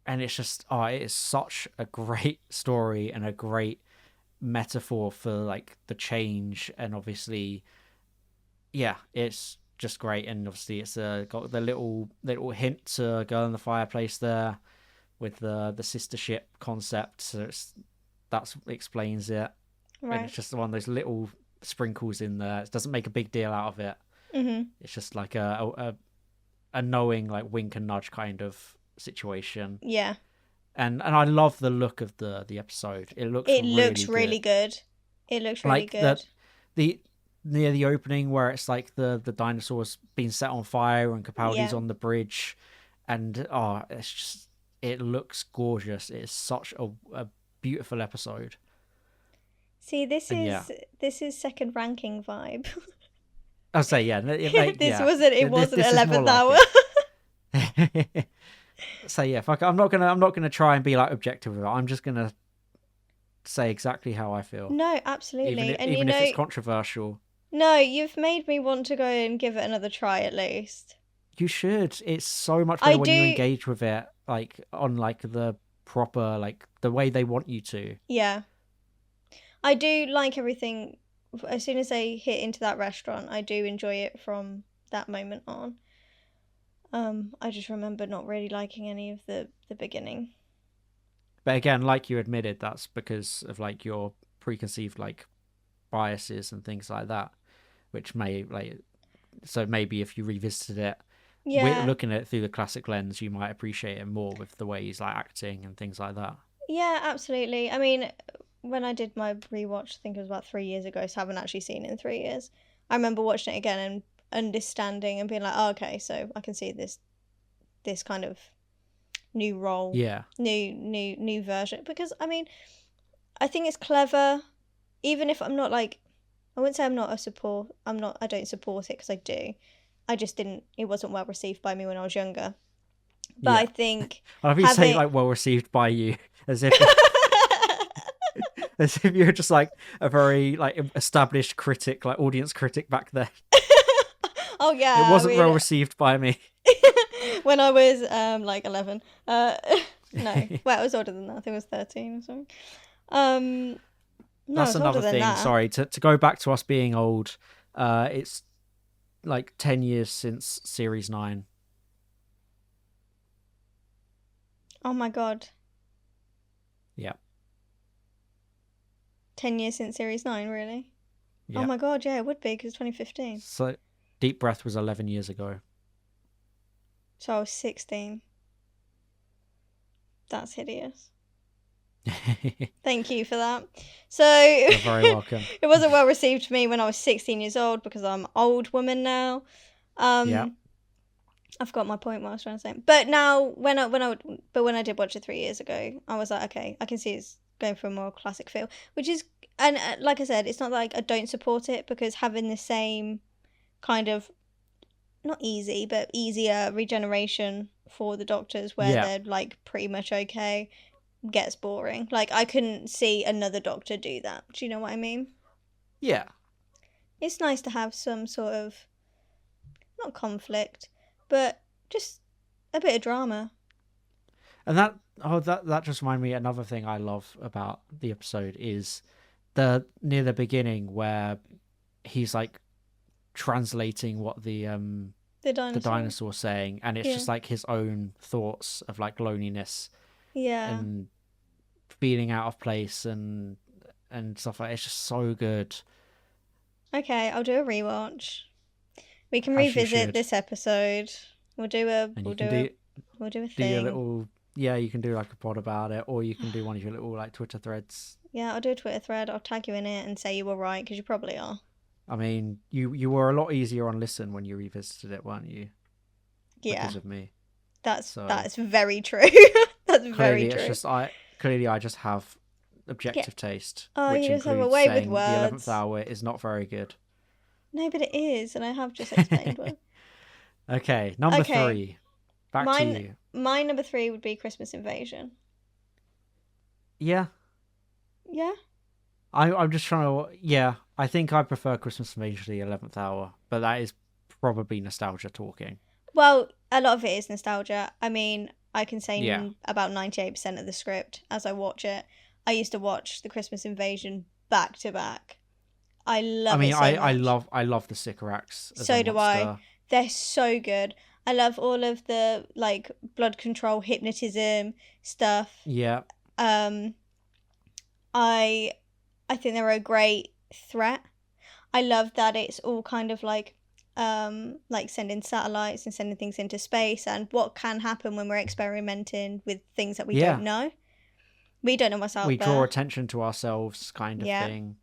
And it's just, it is such a great story and a great metaphor for like the change. And obviously, yeah, it's just great. And obviously it's got the little hint to Girl in the Fireplace there with the sister ship concept, so that explains it. Right. And it's just one of those little sprinkles in there. It doesn't make a big deal out of it. It's just like a knowing, like, wink and nudge kind of situation. Yeah. And I love the look of the episode. It looks really good. It looks really good. The near the opening where it's like the dinosaurs being set on fire and Capaldi's on the bridge, and it's just, it looks gorgeous. It's such a beautiful episode. See, this is second ranking vibe. I'll say, yeah. This wasn't 11th Hour. So yeah, fuck it. I'm not gonna try and be like objective with it. I'm just gonna say exactly how I feel. No, absolutely. Even if it's controversial. No, you've made me want to go and give it another try at least. You should. It's so much better when you engage with it, like, on like the proper, like, the way they want you to. Yeah. I do like everything. As soon as they hit into that restaurant, I do enjoy it from that moment on. I just remember not really liking any of the beginning. But again, like you admitted, that's because of like your preconceived like biases and things like that, which may like, so maybe if you revisited it, looking at it through the classic lens, you might appreciate it more with the way he's like acting and things like that. Yeah, absolutely. I mean, when I did my rewatch, I think it was about 3 years ago, so I haven't actually seen it in 3 years. I remember watching it again and understanding and being like, oh, okay, so I can see this kind of new role, new version. Because I mean, I think it's clever, even if I'm not like, I wouldn't say I don't support it, because I do. I just didn't. It wasn't well received by me when I was younger. But I think I'll be saying like well received by you, as if As if you're just like a very like established critic, like audience critic back then. Oh It yeah, wasn't well received by me. when I was like 11. No, wait, I was older than that. I think I was 13 or something. No, I That's was older another than thing. that. Sorry, to go back to us being old. It's like 10 years since Series 9. Oh my god. Yeah. 10 years since Series 9, really? Yeah. Oh my god, yeah, it would be, because 2015. So Deep Breath was 11 years ago. So I was 16. That's hideous. Thank you for that. So You're very welcome. It wasn't well received for me when I was 16 years old because I'm an old woman now. Yeah. I forgot my point, what I was trying to say. But now, when I did watch it 3 years ago, I was like, okay, I can see it's going for a more classic feel, which is, and like I said, it's not like I don't support it, because having the same kind of, not easy, but easier regeneration for the Doctors where they're like pretty much okay gets boring. Like, I couldn't see another Doctor do that. Do you know what I mean? Yeah. It's nice to have some sort of, not conflict, but just a bit of drama. And that just reminded me, another thing I love about the episode is the near the beginning where he's like translating what the dinosaur's saying, and it's just like his own thoughts of like loneliness and feeling out of place and stuff like that. It's just so good. Okay, I'll do a rewatch. We can revisit this episode. We'll do a thing. Do a little, you can do like a pod about it, or you can do one of your little like Twitter threads. Yeah, I'll do a Twitter thread. I'll tag you in it and say you were right, because you probably are. I mean, you were a lot easier on listen when you revisited it, weren't you? Yeah. Because of me. That's very true. That's very true. It's just I just have objective taste, oh, which you just have a includes way saying with words. The 11th Hour is not very good. No, but it is, and I have just explained why. Okay, number 3. Back to you. My number 3 would be Christmas Invasion. Yeah. Yeah? I'm just trying to... Yeah, I think I prefer Christmas Invasion to the 11th Hour, but that is probably nostalgia talking. Well, a lot of it is nostalgia. I mean, I can say about 98% of the script as I watch it. I used to watch the Christmas Invasion back to back. I love it so much. I love the Sycorax. So do I. They're so good. I love all of the like blood control, hypnotism stuff. Yeah. I think they're a great threat. I love that it's all kind of like sending satellites and sending things into space, and what can happen when we're experimenting with things that we don't know. We don't know what's out there. We draw attention to ourselves, kind of thing.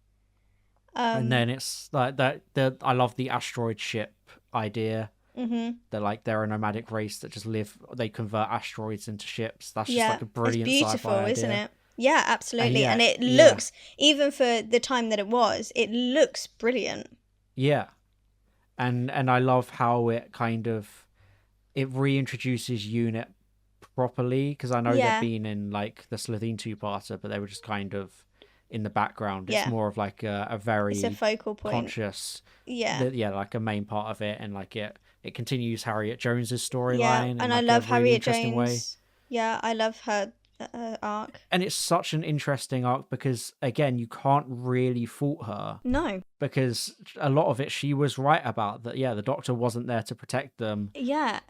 And then it's like that. I love the asteroid ship idea. Mm-hmm. They're a nomadic race that just live. They convert asteroids into ships. That's just like a brilliant sci-fi idea. It's beautiful, isn't it? Yeah, absolutely. And it looks, even for the time that it looks brilliant. Yeah. And I love how it kind of it reintroduces UNIT properly, because I know they've been in like the Slitheen 2-parter, but they were just kind of in the background. It's more of like a very it's a focal point. Conscious, like a main part of it, and like it continues Harriet Jones's storyline. And I love Harriet Jones. Way. Yeah, I love her arc. And it's such an interesting arc because, again, you can't really fault her. No. Because a lot of it, she was right about that. Yeah, the Doctor wasn't there to protect them. Yeah.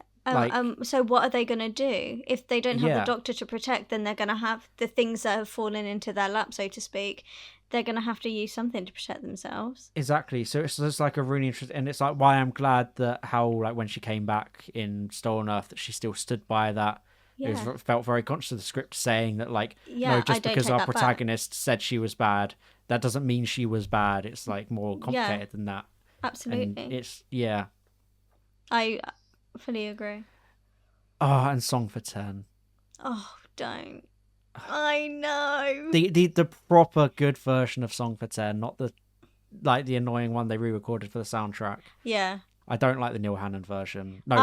So what are they going to do? If they don't have the Doctor to protect, then they're going to have the things that have fallen into their lap, so to speak. They're going to have to use something to protect themselves. Exactly. So it's just like a really interesting... And it's like why I'm glad that how, like, when she came back in Stolen Earth, that she still stood by that. Yeah. It felt very conscious of the script saying that, like, no, just because our protagonist said she was bad, that doesn't mean she was bad. It's, like, more complicated than that. Absolutely. And it's, I fully agree. Oh, and Song for 10. Oh, don't. I know. The proper good version of Song for 10, not the annoying one they re-recorded for the soundtrack. Yeah. I don't like the Neil Hannon version. No,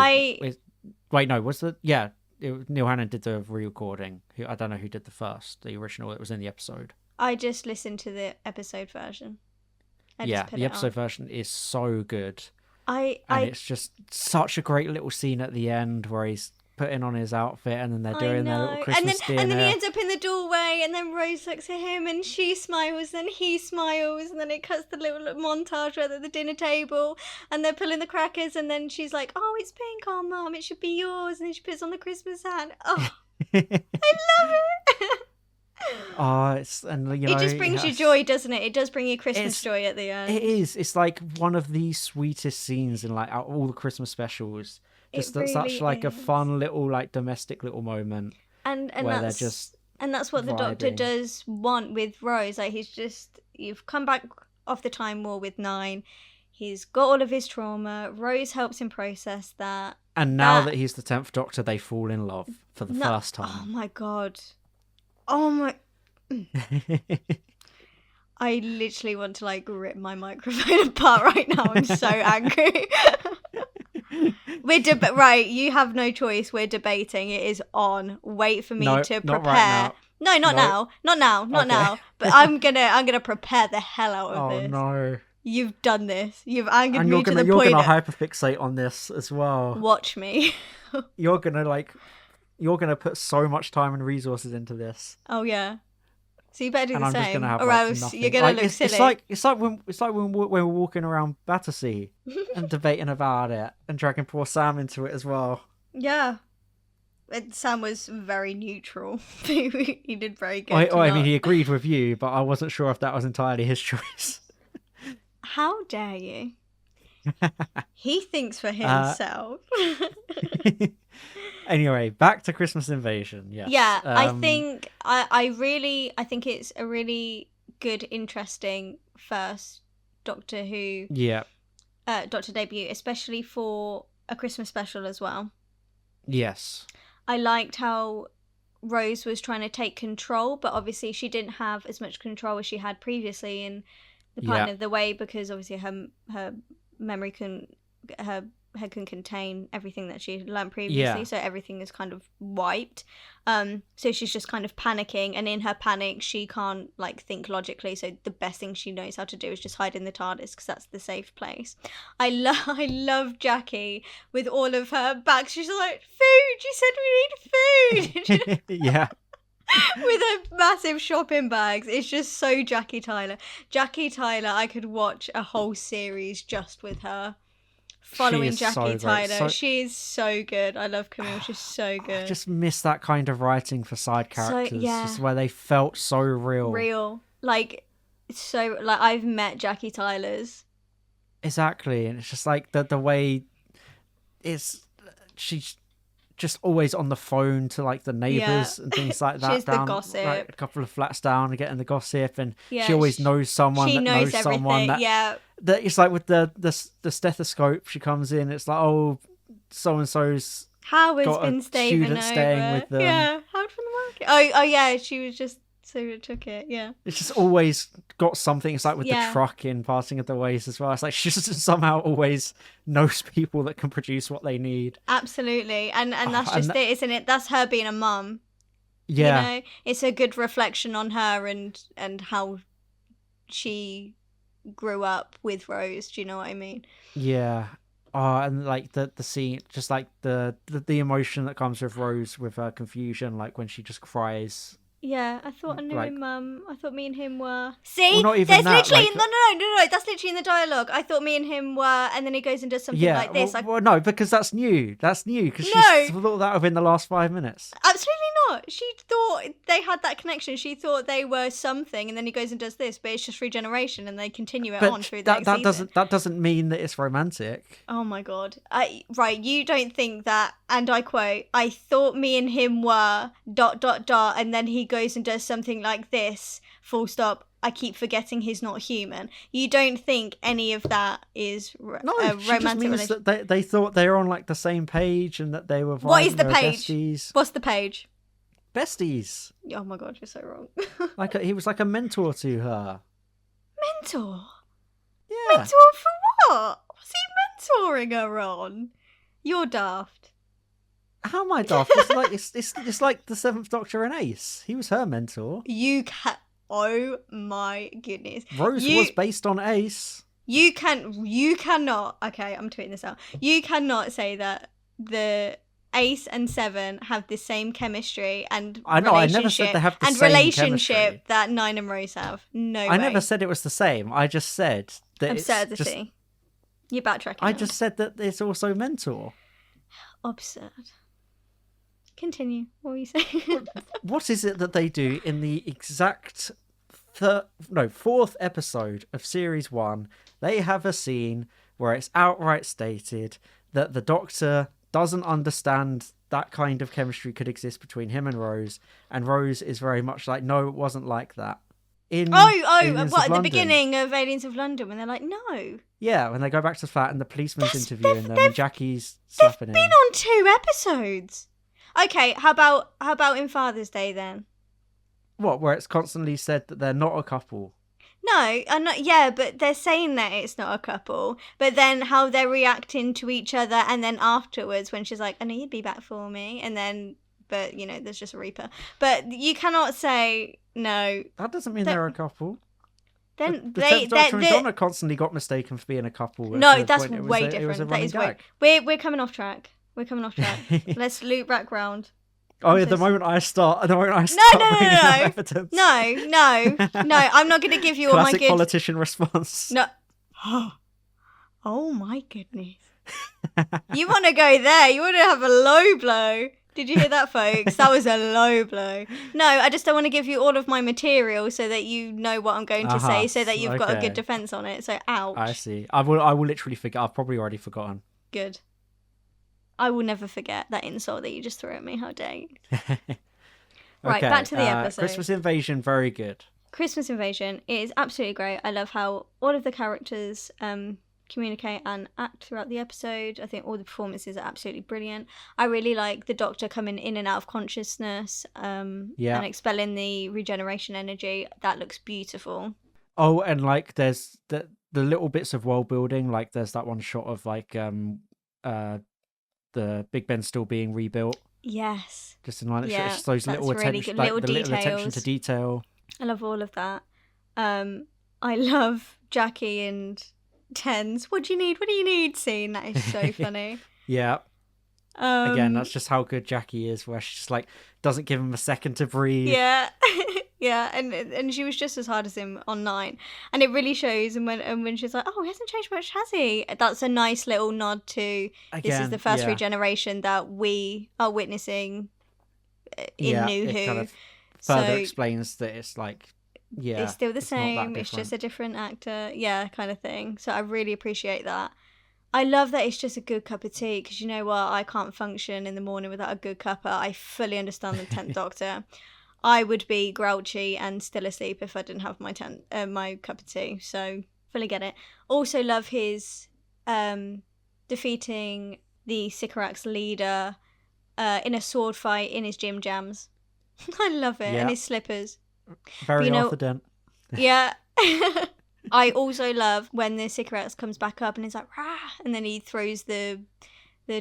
Neil Hannon did the re-recording. I don't know who did the original that was in the episode. I just listened to the episode version. The episode version is so good. And it's just such a great little scene at the end where he's putting on his outfit and then they're doing their little Christmas dinner. And then he ends up in the doorway and then Rose looks at him and she smiles, then he smiles, and then it cuts the little montage where they're at the dinner table and they're pulling the crackers and then she's like, oh, it's pink, oh, Mum, it should be yours. And then she puts on the Christmas hat. Oh, I love it. It just brings you joy, doesn't it? It does bring you Christmas joy at the end. It is. It's like one of the sweetest scenes in like all the Christmas specials. Just such like a fun little like domestic little moment, and where they're just and that's what the Doctor does want with Rose. Like you've come back off the Time War with 9. He's got all of his trauma. Rose helps him process that. And now that he's the 10th Doctor, they fall in love for the first time. Oh my god! Oh my! I literally want to like rip my microphone apart right now. I'm so angry. Right, you have no choice. We're debating. It is on. Wait for me to prepare. Not right now. No, not now. But I'm gonna prepare the hell out of this. Oh no. You've done this. You've angered me to the point. You're gonna hyperfixate on this as well. Watch me. You're gonna put so much time and resources into this. Oh yeah. So you better do the same, or else you're gonna look silly. It's like when we're walking around Battersea and debating about it and dragging poor Sam into it as well. Yeah, and Sam was very neutral. He did very good. I mean, he agreed with you, but I wasn't sure if that was entirely his choice. How dare you? He thinks for himself. Anyway, back to Christmas Invasion. Yes. Yeah, I think I think it's a really good, interesting first Doctor Who. Yeah. Doctor debut, especially for a Christmas special as well. Yes. I liked how Rose was trying to take control, but obviously she didn't have as much control as she had previously in the Pattern of the Way, because obviously her memory her head can contain everything that she had learned previously, so everything is kind of wiped. So she's just kind of panicking, and in her panic she can't like think logically, so the best thing she knows how to do is just hide in the TARDIS because that's the safe place. I love Jackie with all of her bags. She's like, food, you said we need food. Yeah. With her massive shopping bags. It's just so Jackie Tyler. I could watch a whole series just with her. Following Jackie Tyler. She's so good. I love Camille. She's so good. I just miss that kind of writing for side characters. Just where they felt so real. Like I've met Jackie Tylers. Exactly. And it's just like the way she's just always on the phone to like the neighbours and things like that. She's the gossip. Like, a couple of flats down and getting the gossip, and she always knows someone that knows everything. Someone that it's like with the stethoscope. She comes in, it's like, oh, so and so's Howard's been staying with them. Yeah, Howard from the market. Oh yeah, she was just so took it. Yeah, it's just always got something. It's like with the truck in Passing of the Ways as well. It's like she just somehow always knows people that can produce what they need. Absolutely, and that's just it, isn't it? That's her being a mum. Yeah, you know, it's a good reflection on her and how she grew up with Rose. Do you know what I mean? Yeah. And like the scene, just like the emotion that comes with Rose with her confusion, like when she just cries. Yeah, I thought I knew him, Mum. I thought me and him were... See? Well, there's literally... No. That's literally in the dialogue. I thought me and him were... And then he goes and does something like this. Well, no, because that's new. That's new, because she thought that within the last 5 minutes. Absolutely not. She thought they had that connection. She thought they were something, and then he goes and does this, but it's just regeneration, and they continue it on through the next season. That doesn't mean that it's romantic. Oh my God. Right, you don't think that, and I quote, I thought me and him were ... and then he goes and does something like this, full stop, I keep forgetting he's not human. You don't think any of that is a romantic relationship? That they thought they were on like the same page and that they were What is the page? Besties. What's the page? Besties. Oh my God, you're so wrong. He was like a mentor to her. Mentor? Yeah. Mentor for what? What's he mentoring her on? You're daft. How am I daft? It's like the Seventh Doctor and Ace. He was her mentor. Oh my goodness. Rose was based on Ace. You cannot, okay, I'm tweeting this out. You cannot say that the Ace and Seven have the same chemistry and I never said they have the same relationship chemistry. that Nine and Rose have. No way. I never said it was the same. I just said that absurdity. It's just, you're backtracking. I just said that it's also mentor. Absurd. Continue. What were you saying? What is it that they do in the exact fourth episode of series 1? They have a scene where it's outright stated that the Doctor doesn't understand that kind of chemistry could exist between him and Rose is very much like, no, it wasn't like that. What, at the beginning of Aliens of London, when they're like, no. Yeah, when they go back to the flat and the policeman's interviewing them and Jackie's slapping him. They've been on 2 episodes. Okay, how about in Father's Day then? What, where it's constantly said that they're not a couple? No, I'm not. Yeah, but they're saying that it's not a couple. But then how they're reacting to each other, and then afterwards when she's like, "I know you'd be back for me," and then, but you know, there's just a Reaper. But you cannot say no. That doesn't mean they're a couple. Then the Doctor and Donna constantly got mistaken for being a couple. No, that's way different. That is way. We're coming off track. Let's loop back round. Oh yeah, the moment I start no. evidence. No. I'm not going to give you all my good... Classic politician response. No. Oh my goodness. You want to go there? You want to have a low blow? Did you hear that, folks? That was a low blow. No, I just don't want to give you all of my material so that you know what I'm going to say, so that you've got a good defense on it. So, ouch. I see. I will literally forget. I've probably already forgotten. Good. I will never forget that insult that you just threw at me. How dare you? Right, back to the episode. Christmas Invasion, very good. Christmas Invasion is absolutely great. I love how all of the characters communicate and act throughout the episode. I think all the performances are absolutely brilliant. I really like the Doctor coming in and out of consciousness and expelling the regeneration energy. That looks beautiful. Oh, and like there's the little bits of world building. Like there's that one shot of like the Big Ben still being rebuilt. Yes. Just in line, it's those little attention, like the little attention to detail. I love all of that. I love Jackie and Ten's "What do you need? What do you need?" scene. That is so funny. Yeah. Again, that's just how good Jackie is, where she just like doesn't give him a second to breathe. Yeah. Yeah, and she was just as hard as him on 9, and it really shows. And when she's like, "Oh, he hasn't changed much, has he?" That's a nice little nod to this is the first regeneration that we are witnessing in New Who. It kind of further explains that it's like, it's still the same. It's just a different actor, kind of thing. So I really appreciate that. I love that it's just a good cup of tea, because you know what, I can't function in the morning without a good cuppa. I fully understand the 10th Doctor. I would be grouchy and still asleep if I didn't have my my cup of tea. So fully get it. Also love his defeating the Sycorax leader in a sword fight in his gym jams. I love it. And his slippers. Very confident. Yeah. I also love when the Sycorax comes back up and he's like, rah, and then he throws the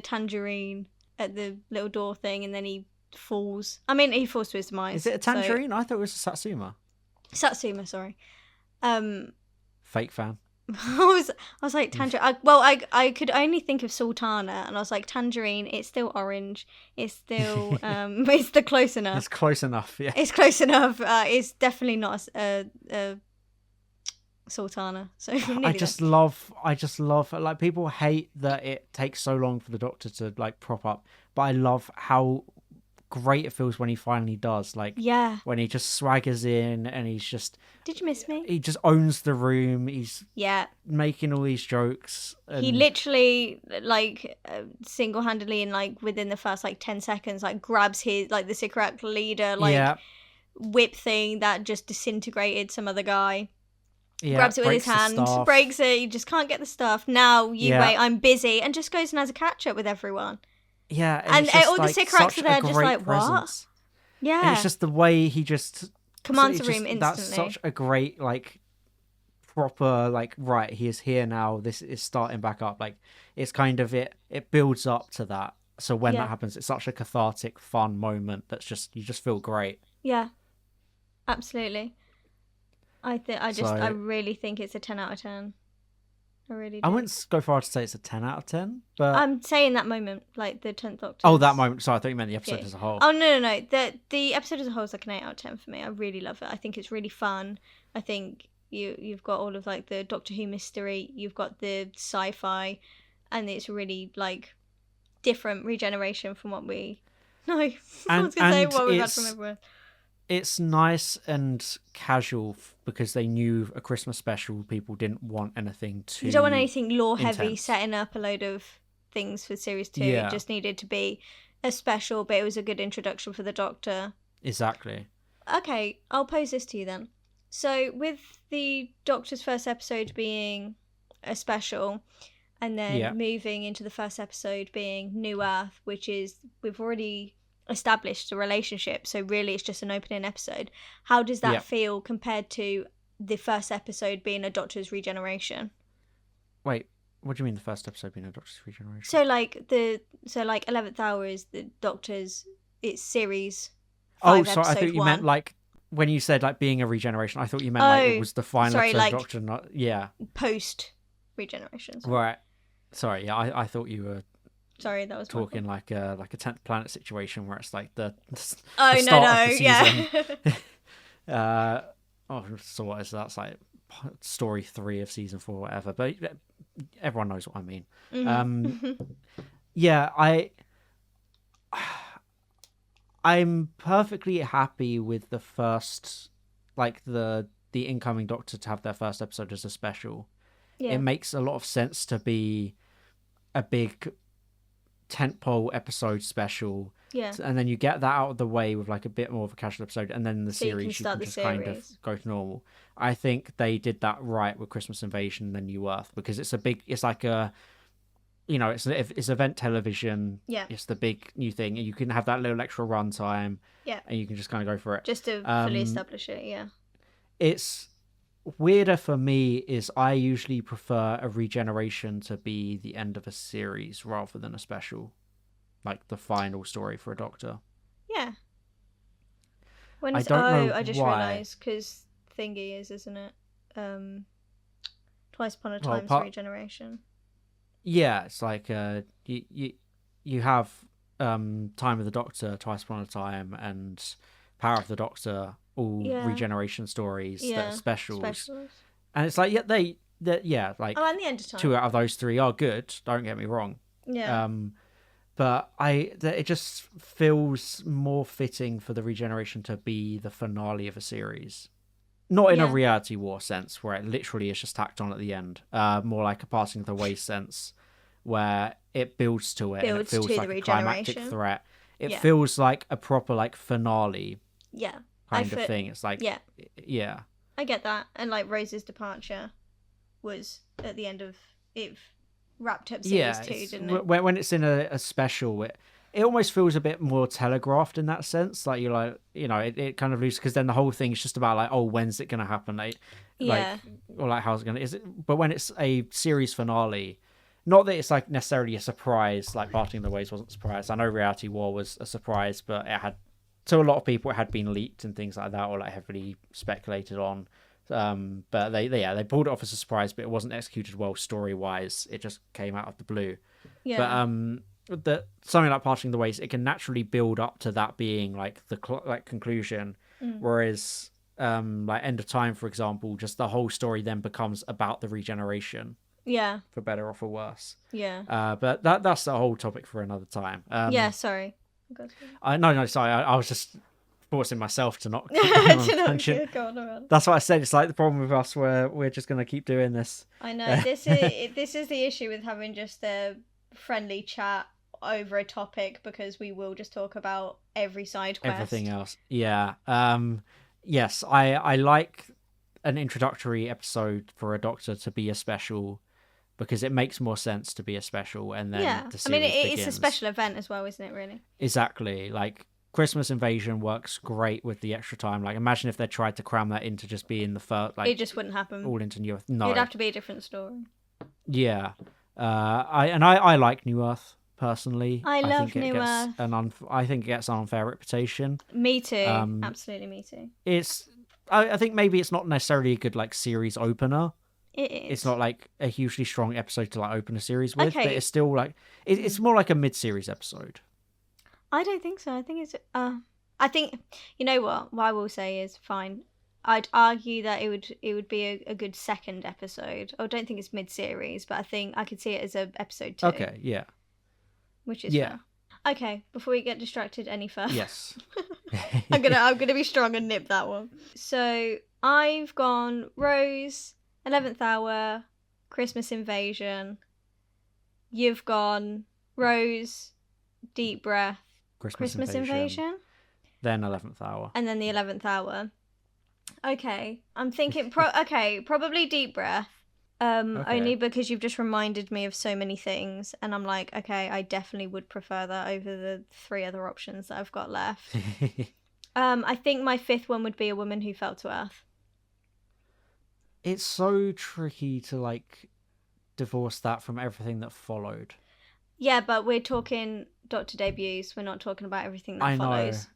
tangerine at the little door thing, and then he falls. I mean, he falls to his demise. Is it a tangerine? I thought it was a Satsuma. Satsuma, sorry. Fake fan. I was like, tangerine. I could only think of Sultana, and I was like, tangerine. It's still orange. It's still it's still close enough. It's close enough. Yeah. It's close enough. It's definitely not a Sultana. So I just love like, people hate that it takes so long for the Doctor to like prop up, but I love how great it feels when he finally does. Like, when he just swaggers in and he's just, did you miss me? He just owns the room. He's making all these jokes. And he literally like single-handedly, and like within the first like 10 seconds, like grabs his like the Sycorax leader whip thing that just disintegrated some other guy. Grabs it with his hand, breaks it. You just can't get the stuff. Now you wait. I'm busy, and just goes and has a catch up with everyone. Yeah, and all the Sycorax are there, just like presence. What? Yeah, and it's just the way he just commands the room instantly. That's such a great like proper like, right, he is here now. This is starting back up. Like, it's kind of it builds up to that. So when that happens, it's such a cathartic, fun moment. That's just, you just feel great. Yeah, absolutely. I really think it's a 10 out of 10. I really do. I wouldn't go far to say it's a 10 out of 10, but I'm saying that moment, like the 10th Doctor. Oh, that moment. Sorry, I thought you meant the episode as a whole. Oh, no. The episode as a whole is like an 8 out of 10 for me. I really love it. I think it's really fun. I think you've got all of like the Doctor Who mystery, you've got the sci-fi, and it's really like different regeneration from what we know. I was going to say what we've had from everyone. It's nice and casual because they knew a Christmas special, people didn't want anything too You don't want anything lore intense. heavy, setting up a load of things for series 2. Yeah. It just needed to be a special, but it was a good introduction for the Doctor. Exactly. Okay, I'll pose this to you then. So with the Doctor's first episode being a special, and then moving into the first episode being New Earth, which is, we've already established a relationship, so really it's just an opening episode. How does that feel compared to the first episode being a Doctor's regeneration? Wait, what do you mean the first episode being a Doctor's regeneration? So like 11th Hour is the Doctor's, it's series 5, sorry, I thought you meant like when you said like being a regeneration, I thought you meant like it was the final episode like, Doctor, not post regeneration. Right. Sorry, yeah, I thought you were that was talking like a 10th Planet situation where it's like the start of the season. So what is that? That's like story 3 of season 4, whatever. But everyone knows what I mean. Mm-hmm. I'm perfectly happy with the first, like the incoming Doctor to have their first episode as a special. Yeah. It makes a lot of sense to be a big tentpole episode special, and then you get that out of the way with like a bit more of a casual episode, and then the series you can just kind of go to normal. I think they did that right with Christmas Invasion and then New Earth, because it's like a, it's event television. Yeah, it's the big new thing, and you can have that little extra runtime. Yeah, and you can just kind of go for it just to fully establish it. Yeah, it's weirder for me is I usually prefer a regeneration to be the end of a series rather than a special, like the final story for a Doctor. Yeah. When I don't know I just realised, because thingy isn't it? Twice Upon a Time's regeneration. Yeah, it's like you have Time of the Doctor, Twice Upon a Time, and Power of the Doctor, all regeneration stories that are specials. And it's like, and the End of Time. 2 out of those 3 are good, don't get me wrong. Yeah. But it just feels more fitting for the regeneration to be the finale of a series. Not in a reality war sense, where it literally is just tacked on at the end. More like a passing of the way sense, where it builds to it, and it feels like a climactic threat. It feels like a proper like finale. Yeah. Kind of thing. It's like I get that, and like Rose's departure was at the end of it. Wrapped up series 2, didn't it? When it's in a special, it almost feels a bit more telegraphed in that sense. Like you're like, it kind of loses, because then the whole thing is just about like, oh, when's it going to happen? Or like how's it going to? Is it? But when it's a series finale, not that it's like necessarily a surprise. Like Parting of the Ways wasn't a surprise. I know Reality War was a surprise, but it had, to a lot of people, it had been leaked and things like that, or like heavily speculated on. But they pulled it off as a surprise, but it wasn't executed well story wise. It just came out of the blue. Yeah. But something like Parting of the Ways, it can naturally build up to that being like the conclusion, whereas like End of Time, for example, just the whole story then becomes about the regeneration. Yeah. For better or for worse. Yeah. But that's a whole topic for another time. Sorry. No, sorry. I was just forcing myself to not keep going on tangent. That's what I said. It's like the problem with us where we're just going to keep doing this. I know. This is the issue with having just a friendly chat over a topic, because we will just talk about every side quest. Everything else. Yeah. Yes, I like an introductory episode for a Doctor to be a special, because it makes more sense to be a special, and then the series begins. It's a special event as well, isn't it, really? Exactly. Like Christmas Invasion works great with the extra time. Like, imagine if they tried to cram that into just being the first. Like, it just wouldn't happen. All into New Earth. No, it'd have to be a different story. Yeah, I like New Earth personally. I love New Earth. I think it gets an unfair reputation. Me too. Absolutely, me too. I think maybe it's not necessarily a good like series opener. It is. It's not like a hugely strong episode to like open a series with, but Okay. it's still like it's more like a mid-series episode. I don't think so. I think it's. I think you know what. What I will say is fine. I'd argue that it would be a good second episode. I don't think it's mid-series, but I think I could see it as a episode 2. Okay, yeah. Which is fair. Okay, before we get distracted any further. Yes. I'm gonna be strong and nip that one. So I've gone Rose, 11th Hour, Christmas Invasion. You've gone Rose, Deep Breath, Christmas Invasion. Then 11th Hour. And then the 11th Hour. Okay, I'm thinking probably Deep Breath. Only because you've just reminded me of so many things, and I'm like, okay, I definitely would prefer that over the 3 other options that I've got left. I think my 5th one would be A Woman Who Fell to Earth. It's so tricky to like divorce that from everything that followed. Yeah, but we're talking Doctor debuts. We're not talking about everything that follows.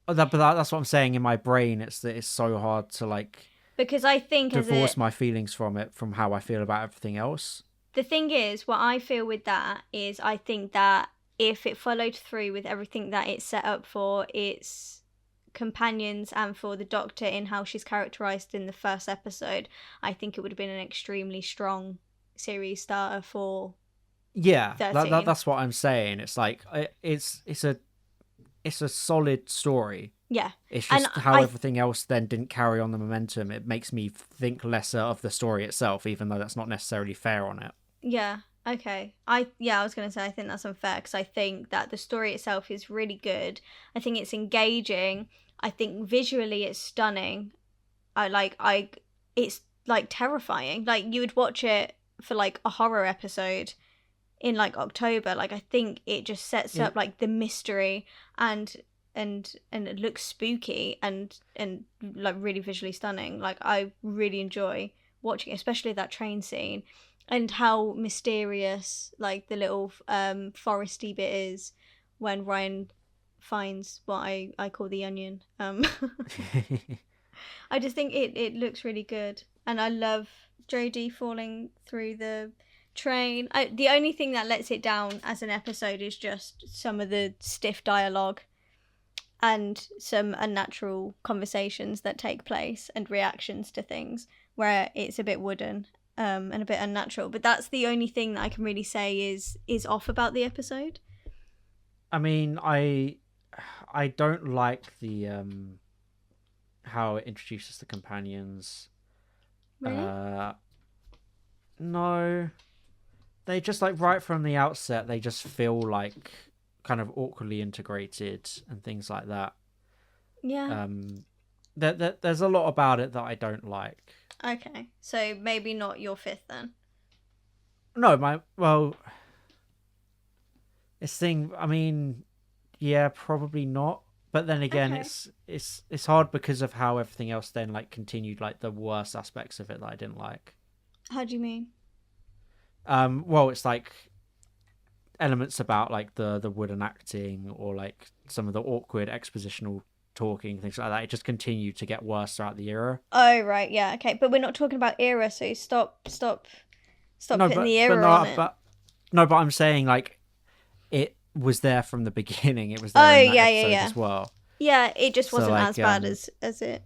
But that's what I'm saying in my brain. It's that it's so hard to like. Because I think divorce my feelings from how I feel about everything else. The thing is, what I feel with that is I think that if it followed through with everything that it's set up for its companions and for the Doctor in how she's characterised in the first episode, I think it would have been an extremely strong series starter for 13. That's what I'm saying. It's like it's a solid story. Yeah. It's just how everything else then didn't carry on the momentum. It makes me think lesser of the story itself, even though that's not necessarily fair on it. Yeah. Okay. I was going to say I think that's unfair because I think that the story itself is really good. I think it's engaging. I think visually it's stunning. It's like terrifying. Like you would watch it for like a horror episode in like October. Like I think it just sets up like the mystery and it looks spooky and like really visually stunning. Like I really enjoy watching it, especially that train scene and how mysterious like the little foresty bit is when Ryan finds what I call the onion. I just think it looks really good, and I love Jodie falling through the train. The only thing that lets it down as an episode is just some of the stiff dialogue and some unnatural conversations that take place and reactions to things where it's a bit wooden and a bit unnatural. But that's the only thing that I can really say is off about the episode. I mean, I don't like the how it introduces the companions. Really? No. They just like right from the outset they just feel like kind of awkwardly integrated and things like that. Yeah. There's a lot about it that I don't like. Okay, so maybe not your 5th then. No, this thing. I mean, yeah, probably not. But then again, Okay. it's hard because of how everything else then like continued, like the worst aspects of it that I didn't like. How do you mean? Well, it's like elements about like the wooden acting or like some of the awkward expositional talking, things like that. It just continued to get worse throughout the era. Oh right, yeah, okay, but we're not talking about era, so stop putting the era on it. But I'm saying like it was there from the beginning. It was there in that episode as well. Yeah, it just wasn't like, as bad as it.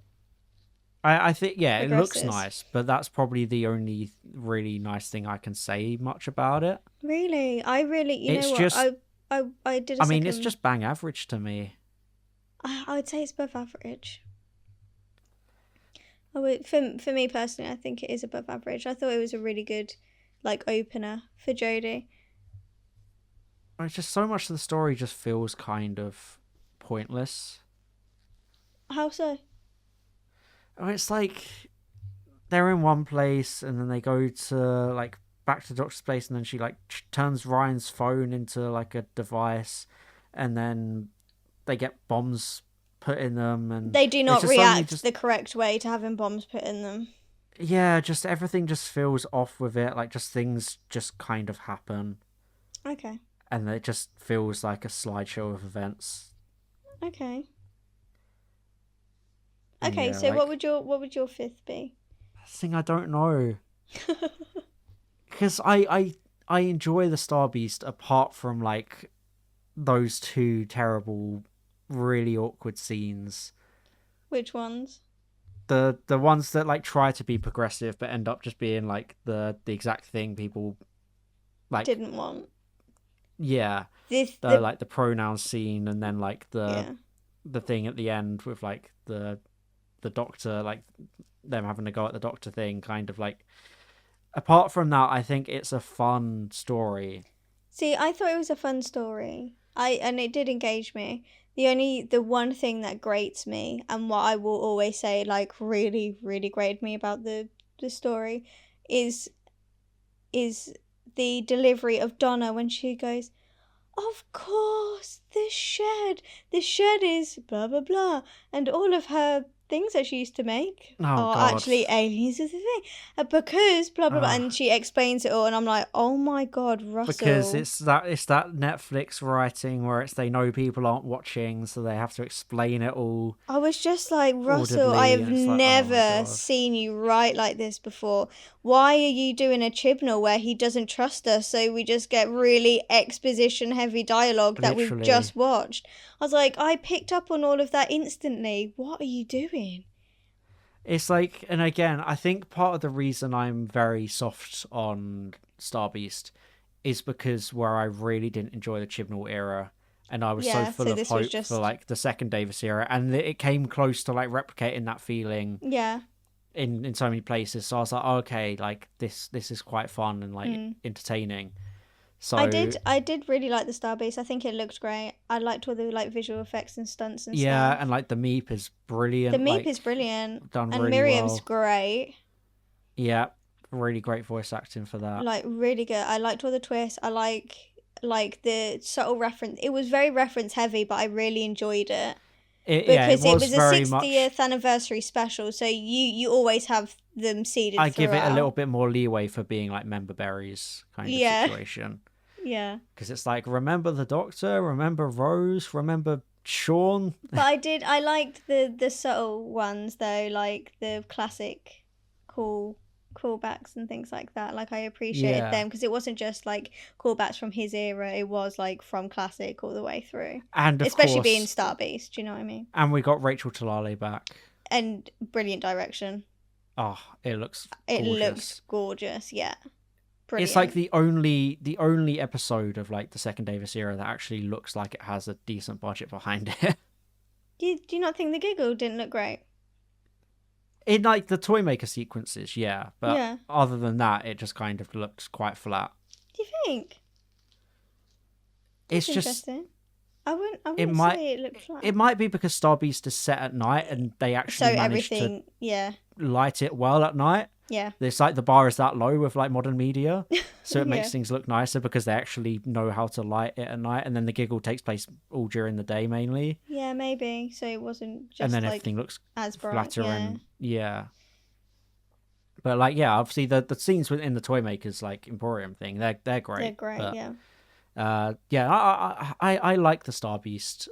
I think, yeah, it looks progresses. nice, but that's probably the only really nice thing I can say much about it. Really, you It's know what? just- I did. I mean, it's just bang average to me. I would say it's above average. For me personally, I think it is above average. I thought it was a really good, like, opener for Jodie. It's just so much of the story just feels kind of pointless. How so? It's like they're in one place and then they go to like back to Doctor's place and then she like turns Ryan's phone into like a device and then they get bombs put in them and They do not react the correct way to having bombs put in them. Yeah, just everything just feels off with it. Like just things just kind of happen. Okay. And it just feels like a slideshow of events. Okay. Okay, Yeah, so like, what would your fifth be? thing I don't know. Because I enjoy the Star Beast apart from like those two terrible, really awkward scenes. Which ones? The ones that like try to be progressive but end up just being like the exact thing people like. Didn't want. Yeah, the The like the pronoun scene, and then like yeah. the thing at the end with like the doctor, like them having to go at the doctor thing, kind of like. Apart from that, I think it's a fun story. See, I thought it was a fun story. And it did engage me. The one thing that grates me, and what I will always say, like really, really grated me about the story, is is the delivery of Donna when she goes, "Of course, the shed is blah blah blah," and all of her things that she used to make Oh are God. actually aliens of the thing, because blah blah blah, Uh, and she explains it all, and I'm like, oh my God, because Russell. it's that Netflix writing where it's they know people aren't watching, so they have to explain it all I was just like, Russell, I audibly, have and it's like, oh my never God. seen you write like this before. Why are you doing a Chibnall where he doesn't trust us, so we just get really exposition heavy dialogue that we've Literally. just watched? I was like, I picked up on all of that instantly. What are you doing? It's like, and again, I think part of the reason I'm very soft on Star Beast is because where I really didn't enjoy the Chibnall era, and I was so Yeah, full so of this was hope for just, like the second Davis era, and it came close to like replicating that feeling yeah. in so many places. So I was like, oh, okay, like this is quite fun and like Mm. entertaining. I So did I did really like the Starbase. I think it looked great. I liked all the like visual effects and stunts and yeah, and stuff. like the Meep is The brilliant, Meep is like brilliant, done and really Miriam's well. great. Yeah, really great voice acting for that. Like really good. I liked all the twists. I like the subtle reference. It was very reference heavy, but I really enjoyed it It because it was was a very much. 60th anniversary special. So you always have them seeded I give it a little throughout. bit more leeway for being like member berries kind of Yeah, situation, yeah. because it's like remember the Doctor, remember Rose, remember Sean. But I liked the subtle ones though, like the classic call callbacks and things like that. Like I appreciated Yeah, them because it wasn't just like callbacks from his era. It was like from classic all the way through. and of Especially being course, Star Beast, do you know what I mean? and we got Rachel Talale back. And brilliant direction. Oh, it looks It looked gorgeous. gorgeous, yeah. It's like Brilliant. the only episode of like the second Davis era that actually looks like it has a decent budget behind it. Do you not think the giggle didn't look great? In like the toy maker sequences, yeah, but Yeah. other than that, it just kind of looks quite flat. Do you think? It's That's just interesting. I it wouldn't might say it looked flat. it might be because Star Beast is set at night and they So actually managed to everything, yeah, light it well at night. yeah, It's like the bar is that low with like modern media, so it yeah, makes things look nicer because they actually know how to light it at night, and then the giggle takes place all during the day mainly, yeah, maybe. So it wasn't and just then like everything looks as bright. flatter Yeah, and yeah. But like yeah, obviously the scenes within the toy makers like Emporium thing, they're they're great. great. But Yeah. yeah, I like the Star Beast.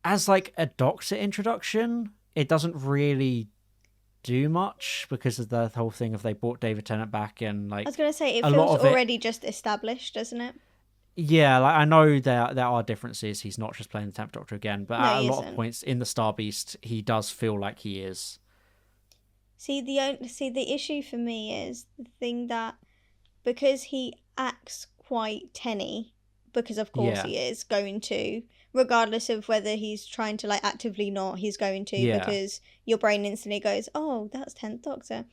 As like a Doctor introduction, it doesn't really do much because of the whole thing of they brought David Tennant back and I like was gonna say it a lot feels of it. already just established, doesn't it? Yeah, like I know there are differences. He's not just playing the Tenth Doctor again, but No, at a he lot of isn't. points in the Star Beast, he does feel like he is. See the issue for me is the thing that because he acts quite tenny, because of course Yeah, he is going to, regardless of whether he's trying to like actively not, he's going to yeah. because your brain instantly goes, oh, that's 10th Doctor.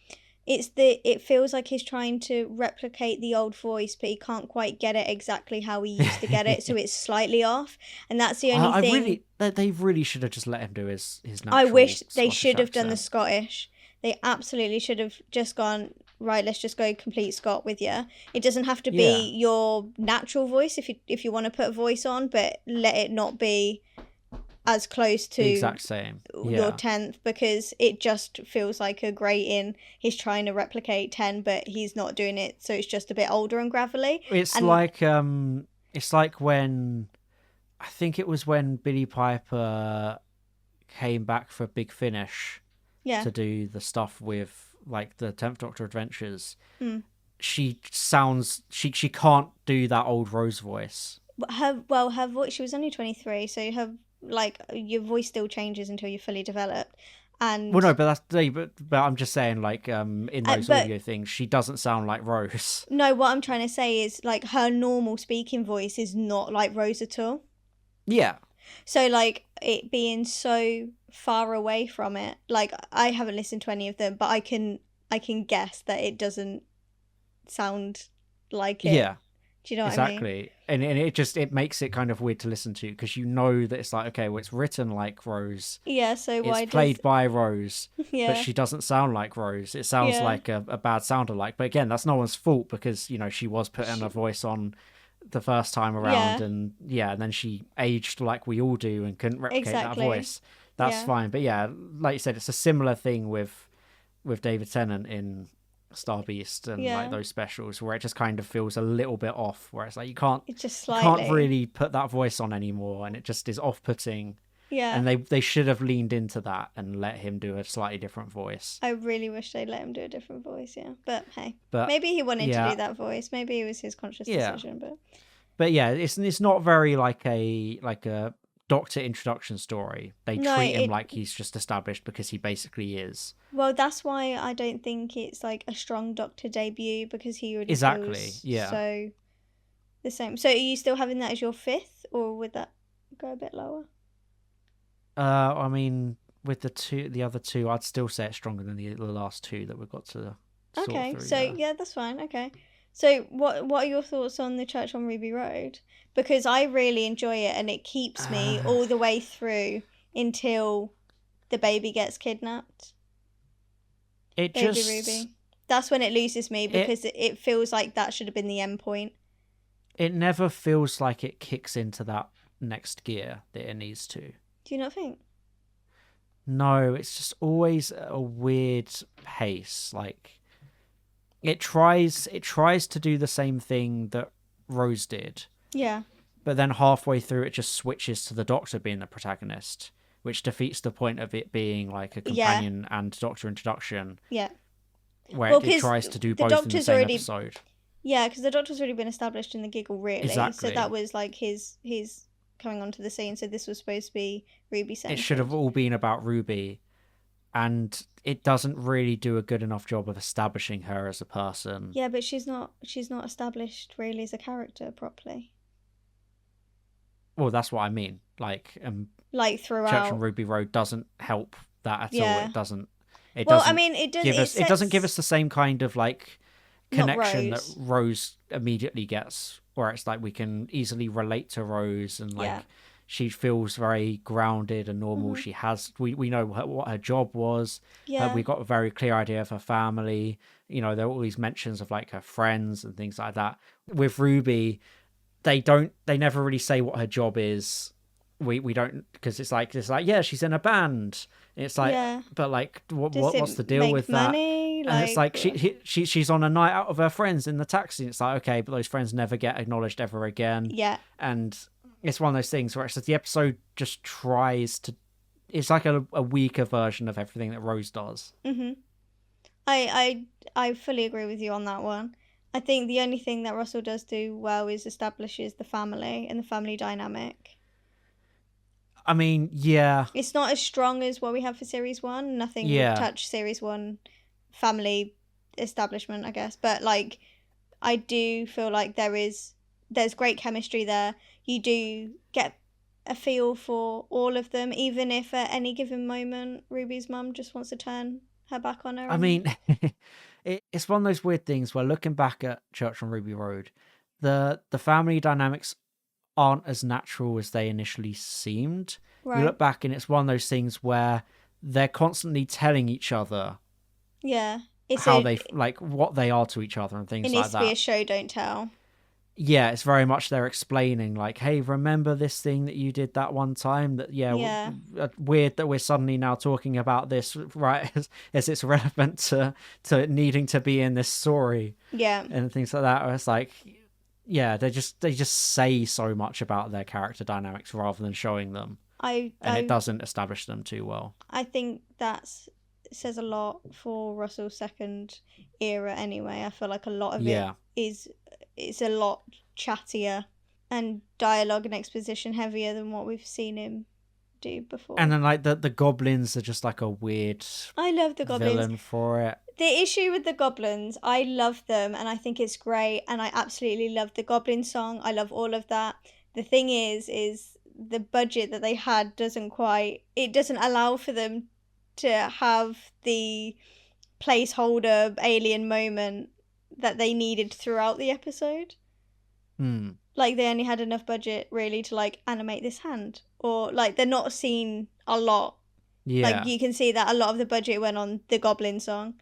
It feels like he's trying to replicate the old voice, but he can't quite get it exactly how he used to get it, so it's slightly off, and that's the only I thing. really they really should have just let him do his I natural wish they Scottish should have done the accent. Scottish. They absolutely should have just gone, right, let's just go complete Scot with you. It doesn't have to Yeah, be your natural voice if you want to put a voice on, but let it not be as close the to exact same. your Yeah, 10th, because it just feels like a grating. He's trying to replicate 10, but he's not doing it, so it's just a bit older and gravelly. it's And like when I think it was when Billy Piper came back for Big Finish to do the stuff with like the 10th Doctor Adventures, she sounds she can't do that old Rose voice. But her voice, she was only 23, so your voice still changes until you're fully developed. And well, no, but I'm just saying, like, in those audio things, she doesn't sound like Rose. No, what I'm trying to say is, like, her normal speaking voice is not like Rose at all. Yeah. So, like, it being so far away from it, like, I haven't listened to any of them, but I can guess that it doesn't sound like it. Yeah. Do you know what exactly. I mean? And it makes it kind of weird to listen to, because you know that it's like, okay, well, it's written like Rose. Yeah, so why it's played by Rose, yeah. but she doesn't sound like Rose. It sounds like a bad sound alike. But again, that's no one's fault, because, you know, she was putting a voice on the first time around, and then she aged like we all do and couldn't replicate that voice. That's fine. But yeah, like you said, it's a similar thing with David Tennant in Star Beast and like those specials, where it just kind of feels a little bit off, where it's like you can't really put that voice on anymore, and it just is off-putting. And they should have leaned into that and let him do a slightly different voice. I really wish they'd let him do a different voice, but hey, maybe he wanted to do that voice, maybe it was his conscious decision. But yeah, it's not very like a Doctor introduction story. They treat him like he's just established, because he basically is. Well, that's why I don't think it's like a strong Doctor debut, because he already feels so the same. So are you still having that as your 5th, or would that go a bit lower? I mean, with the other two, I'd still say it's stronger than the last two that we've got to sort through. So that's fine. Okay. So what are your thoughts on the Church on Ruby Road? Because I really enjoy it, and it keeps me all the way through until the baby gets kidnapped. Ruby. That's when it loses me, because it feels like that should have been the end point. It never feels like it kicks into that next gear that it needs to. Do you not think? No, it's just always a weird pace. Like, it tries to do the same thing that Rose did. Yeah. But then halfway through, it just switches to the Doctor being the protagonist, which defeats the point of it being like a companion and Doctor introduction. Yeah. Where it tries to do both in the same episode. Yeah, because the Doctor's already been established in the Giggle, really. Exactly. So that was like his coming onto the scene. So this was supposed to be Ruby-centered. It should have all been about Ruby, and it doesn't really do a good enough job of establishing her as a person. Yeah, but she's not established really as a character properly. Well, that's what I mean. Like throughout, Church on Ruby Road doesn't help that at all. It doesn't. It well, doesn't. I mean, it doesn't give us the same kind of like connection that Rose immediately gets, where it's like we can easily relate to Rose, and like she feels very grounded and normal. Mm-hmm. She has we know what her job was. We got a very clear idea of her family. You know, there are all these mentions of like her friends and things like that. With Ruby, they never really say what her job is. We don't, because it's like yeah, she's in a band. It's like but like what's the deal with money? that? And it's like she's on a night out of her friends in the taxi. It's like, okay, but those friends never get acknowledged ever again. Yeah. And it's one of those things where it's just the episode just tries to. It's like a weaker version of everything that Rose does. Mm-hmm. I fully agree with you on that one. I think the only thing that Russell does do well is establishes the family and the family dynamic. I mean, yeah. It's not as strong as what we have for Series 1. Nothing would touch Series 1 family establishment, I guess. But, like, I do feel like there's great chemistry there. You do get a feel for all of them, even if at any given moment Ruby's mum just wants to turn her back on her. I mean, it's one of those weird things where, looking back at Church on Ruby Road, the family dynamics aren't as natural as they initially seemed. Right. You look back and it's one of those things where they're constantly telling each other what they are to each other and things like that. It needs to be a show don't tell. Yeah, it's very much they're explaining like, hey, remember this thing that you did that one time? That weird that we're suddenly now talking about this, right? As it's relevant to needing to be in this story. Yeah. And things like that. Where it's like, yeah, they just say so much about their character dynamics rather than showing them. And it doesn't establish them too well. I think that says a lot for Russell's second era anyway. I feel like a lot of it is a lot chattier and dialogue and exposition heavier than what we've seen him do before. And then like the goblins are just like a weird I love the goblins. Villain for it. The issue with the goblins, I love them and I think it's great, and I absolutely love the goblin song. I love all of that. The thing is the budget that they had doesn't allow for them to have the placeholder alien moment that they needed throughout the episode. Like, they only had enough budget really to like animate this hand, or like they're not seen a lot. Like, you can see that a lot of the budget went on the goblin song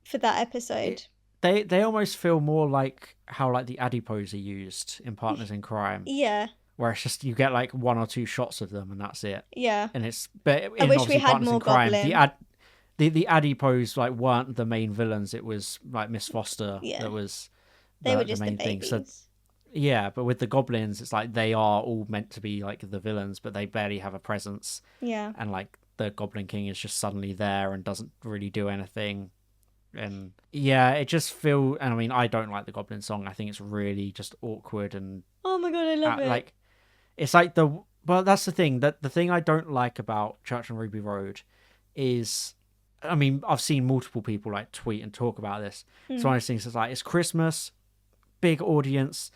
for that episode. They almost feel more like how like the adipose are used in Partners in Crime. Yeah. Where it's just you get like 1 or 2 shots of them and that's it. Yeah. And I wish we had more goblin. The adipose like weren't the main villains. It was like Miss Foster that was they were just the main the thing. babies. So yeah, but with the goblins, it's like they are all meant to be like the villains, but they barely have a presence. Yeah. And like the Goblin King is just suddenly there and doesn't really do anything. And yeah, it just feels. And I mean, I don't like the Goblin song. I think it's really just awkward and. Oh my god, I love it. Like, it's like well, that's the thing. That the thing I don't like about Church on Ruby Road is, I mean, I've seen multiple people like tweet and talk about this. It's one of those things that's like, it's Christmas, big audience,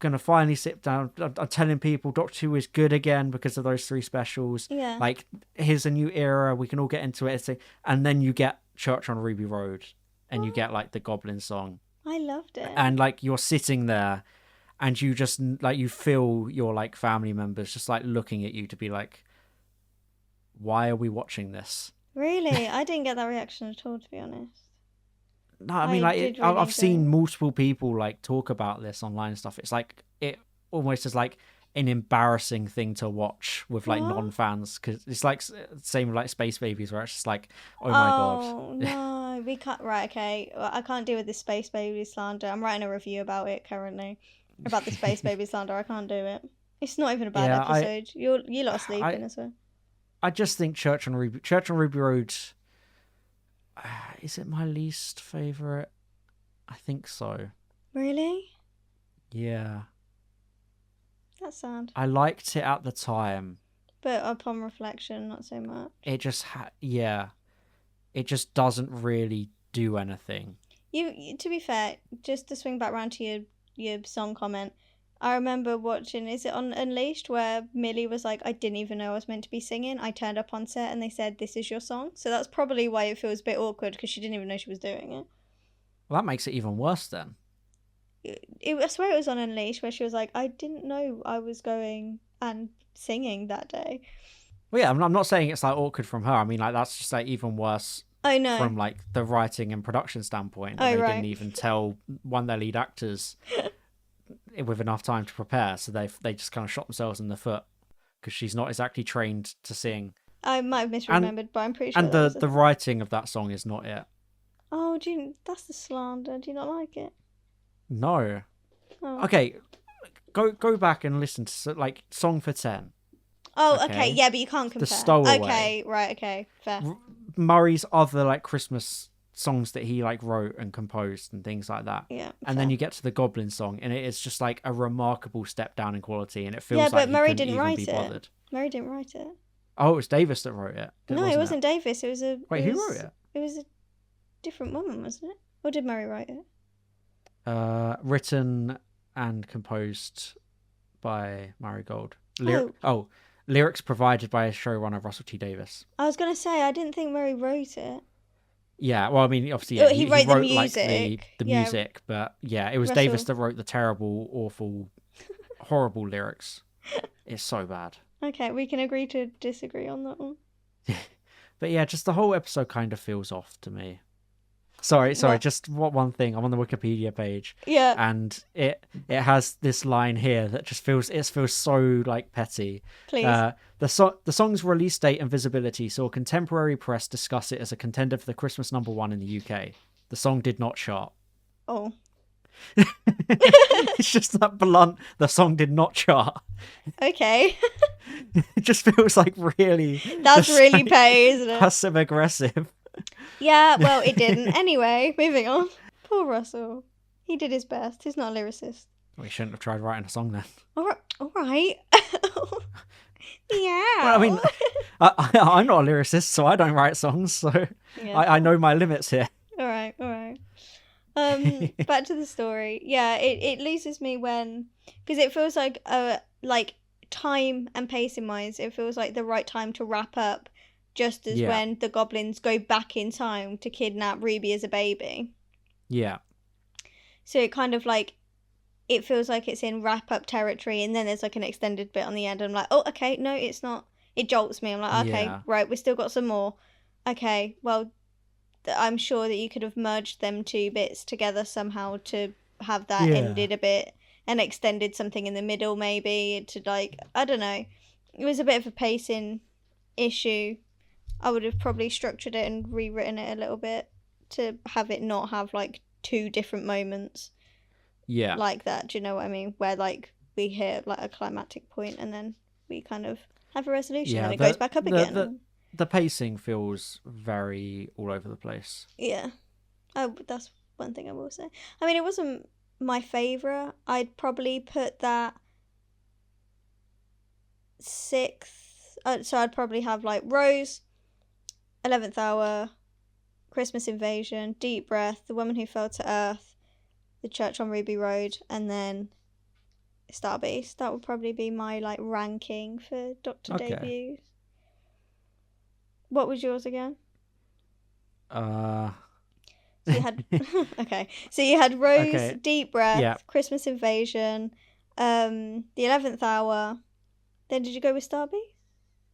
gonna finally sit down. I'm telling people Doctor Who is good again because of those 3 specials. Yeah. Like, here's a new era. We can all get into it. And then you get Church on Ruby Road, and you get like the Goblin song. I loved it. And like you're sitting there, and you just like you feel your like family members just like looking at you to be like, why are we watching this? Really? I didn't get that reaction at all, to be honest. No, I mean, like, I've seen multiple people like talk about this online and stuff. It's like, it almost is like an embarrassing thing to watch with like non-fans, because it's like same with like Space Babies, where it's just like, oh my god. Oh no, we can't. Right, okay, well, I can't deal with this Space Baby slander. I'm writing a review about it currently, about the Space Baby slander. I can't do it. It's not even a bad episode. You lot are sleeping as well. I just think Church on Ruby Road. Is it my least favourite? I think so. Really? Yeah. That's sad. I liked it at the time. But upon reflection, not so much. It just it just doesn't really do anything. You to be fair, just to swing back around to your song comment, I remember watching, is it on Unleashed, where Millie was like, I didn't even know I was meant to be singing. I turned up on set and they said, this is your song. So that's probably why it feels a bit awkward, because she didn't even know she was doing it. Well, that makes it even worse then. I swear it was on Unleashed, where she was like, I didn't know I was going and singing that day. Well, yeah, I'm not saying it's like awkward from her. I mean, like, that's just like even worse. Oh no. From like the writing and production standpoint. They didn't even tell one of their lead actors with enough time to prepare, so they just kind of shot themselves in the foot, because she's not exactly trained to sing. I might have misremembered, but I'm pretty sure. And the writing of that song is not it. Oh, that's the slander. Do you not like it? No. Oh. Okay, go back and listen to like Song for 10. Oh, okay, yeah, but you can't compare. The Stowaway. Okay, right, okay, fair. Murray's other like Christmas songs that he like wrote and composed and things like that. Yeah. And then you get to the Goblin song, and it is just like a remarkable step down in quality, and it feels like but Murray didn't write be bothered. Murray didn't write it. Oh, it was Davis that wrote it. No, it wasn't Davis. It was a. Wait, who wrote it? It was a different woman, wasn't it? Or did Murray write it? Written and composed by Murray Gold. Lyrics provided by showrunner Russell T Davies. I was gonna say, I didn't think Murray wrote it. Yeah, well, I mean, obviously, he wrote the music. Like, the music, but yeah, it was Russell. Davis that wrote the terrible, awful, horrible lyrics. It's so bad. Okay, we can agree to disagree on that one. But yeah, just the whole episode kind of feels off to me. Sorry, just one thing. I'm on the Wikipedia page. Yeah. And it has this line here that just feels so like petty. Please. The song's release date and visibility saw contemporary press discuss it as a contender for the Christmas #1 in the UK. The song did not chart. Oh. It's just that blunt. The song did not chart. Okay. It just feels like really. That's really petty, isn't it? Passive aggressive. Yeah, well, it didn't. Anyway, moving on. Poor Russell. He did his best. He's not a lyricist. We shouldn't have tried writing a song then. All right. Yeah. Well, I mean, I'm not a lyricist, so I don't write songs. So Yeah. I know my limits here. All right. Back to the story. Yeah, it loses me when, because it feels like time and pacing wise, it feels like the right time to wrap up, just as when the goblins go back in time to kidnap Ruby as a baby. Yeah. So it kind of like, it feels like it's in wrap up territory, and then there's like an extended bit on the end. And I'm like, oh, okay, no, it's not. It jolts me. I'm like, okay, right, we've still got some more. Okay, well, I'm sure that you could have merged them two bits together somehow to have that ended a bit and extended something in the middle, maybe to like, I don't know. It was a bit of a pacing issue. I would have probably structured it and rewritten it a little bit to have it not have like two different moments. Yeah. Like that, do you know what I mean? Where like we hit like a climactic point and then we kind of have a resolution and it goes back up again. The pacing feels very all over the place. Yeah. Oh, that's one thing I will say. I mean, it wasn't my favourite. I'd probably put that 6th. So I'd probably have like Rose, 11th Hour, Christmas Invasion, Deep Breath, The Woman Who Fell to Earth, The Church on Ruby Road, and then Star Beast. That would probably be my like ranking for Doctor debuts. What was yours again? So you had okay. So you had Rose, Deep Breath, Christmas Invasion, the 11th Hour. Then did you go with Star Beast?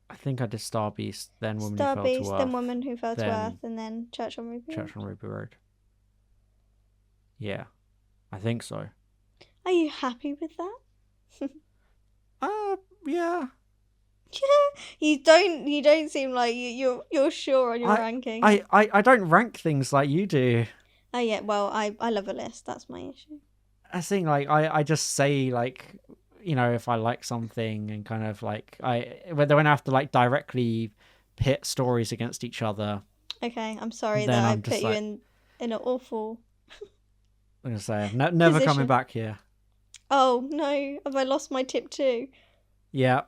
I think I did Star Beast, then Woman Who Star Fell Beast, to Earth. then Woman Who Fell to Earth, and then Church on Ruby Road. Yeah, I think so. Are you happy with that? Yeah. You don't seem like you're sure on your ranking. I don't rank things like you do. Oh yeah, well I love a list. That's my issue. I think like I just say like, you know, if I like something and kind of like when I have to like directly pit stories against each other. Okay, I'm sorry that I put you in an awful. I'm gonna say never position. Coming back here. Oh no! Have I lost my tip2? Yeah.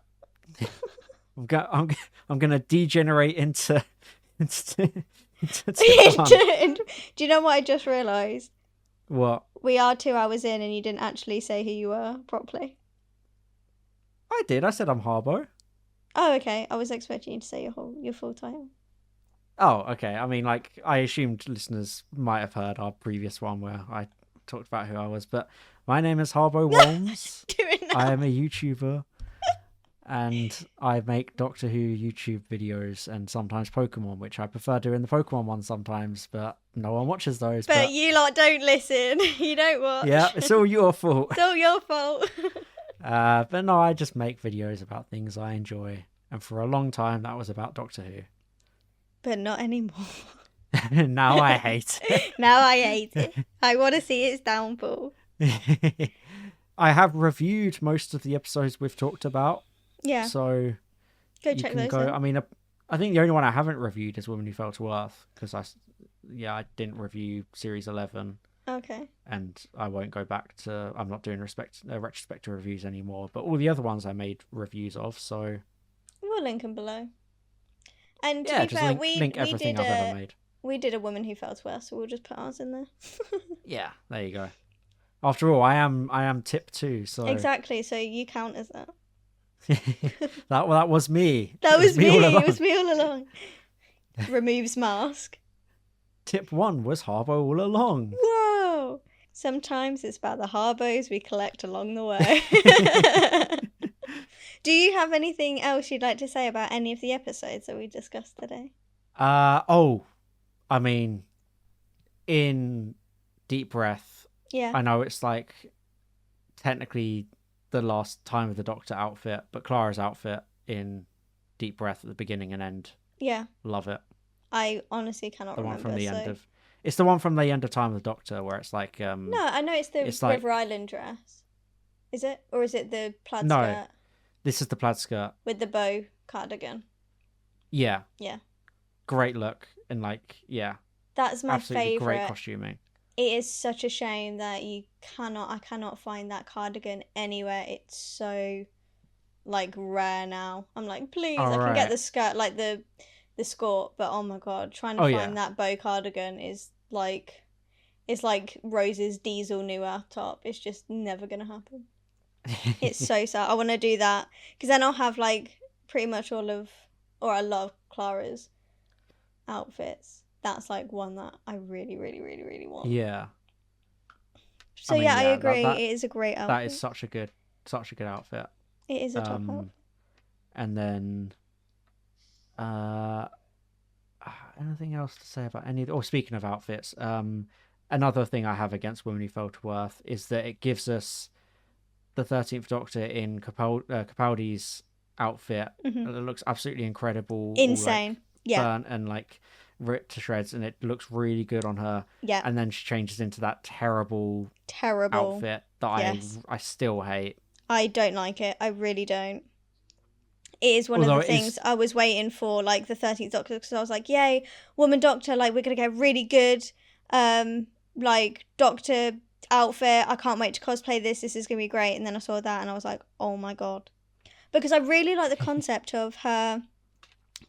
I'm gonna degenerate into tip one. Do you know what I just realised? What? We are 2 hours in and you didn't actually say who you were properly. I did. I said I'm Harbo. Oh, okay. I was expecting you to say your full title. Oh, okay. I mean, like, I assumed listeners might have heard our previous one where I talked about who I was, but my name is HarboWholmes. I am a YouTuber. And I make Doctor Who YouTube videos and sometimes Pokemon, which I prefer doing the Pokemon ones sometimes, but no one watches those. But you lot don't listen. You don't watch. Yeah, it's all your fault. It's all your fault. But no, I just make videos about things I enjoy. And for a long time, that was about Doctor Who. But not anymore. Now I hate it. Now I hate it. I want to see its downfall. I have reviewed most of the episodes we've talked about. Yeah. So go check those out. I mean, I think the only one I haven't reviewed is Woman Who Fell to Earth because I didn't review Series 11. Okay. And I won't go back to. I'm not doing retrospective reviews anymore. But all the other ones I made reviews of. So we'll link them below. And to yeah, be fair, link everything I've ever made. We did a Woman Who Fell to Earth, so we'll just put ours in there. Yeah, there you go. After all, I am TipTwo, so exactly. So you count as that. that was me. That was me. It was me all along. Removes mask. Tip 1 was Harbo all along. Whoa! Sometimes it's about the Harbos we collect along the way. Do you have anything else you'd like to say about any of the episodes that we discussed today? I mean, in Deep Breath, yeah, I know it's like technically the last time of the Doctor outfit, but Clara's outfit in Deep Breath at the beginning and end. Yeah. Love it. I honestly cannot remember. The one from the end of... It's the one from the End of Time of the Doctor where it's like No, I know it's the River Island dress. Is it? Or is it the plaid skirt? This is the plaid skirt. With the bow cardigan. Yeah. Yeah. Great look and That's my favourite. Great costuming. It is such a shame that I cannot find that cardigan anywhere. It's so like rare now. I'm like, please, I can get the skirt, like the skirt, but oh my god, trying to find that bow cardigan is like, it's like Rose's diesel new top. It's just never gonna happen. It's so sad. I want to do that because then I'll have like pretty much all of, or I love Clara's outfits. That's like one that I really, really, really, really want. Yeah. So I agree. It is a great outfit. That is such a good outfit. It is a top outfit. And then, anything else to say about any? Speaking of outfits, another thing I have against Women Who Fell to Earth is that it gives us the 13th Doctor in Capaldi's outfit. It looks absolutely incredible. Insane. Burnt and like ripped to shreds, and it looks really good on her. Yeah. And then she changes into that terrible outfit that I still hate. I don't like it. I really don't. It is one of the things I was waiting for, like the 13th Doctor, because I was like, yay, woman Doctor, like we're gonna get really good like Doctor outfit. I can't wait to cosplay this. This is gonna be great. And then I saw that and I was like, oh my god. Because I really like the concept of her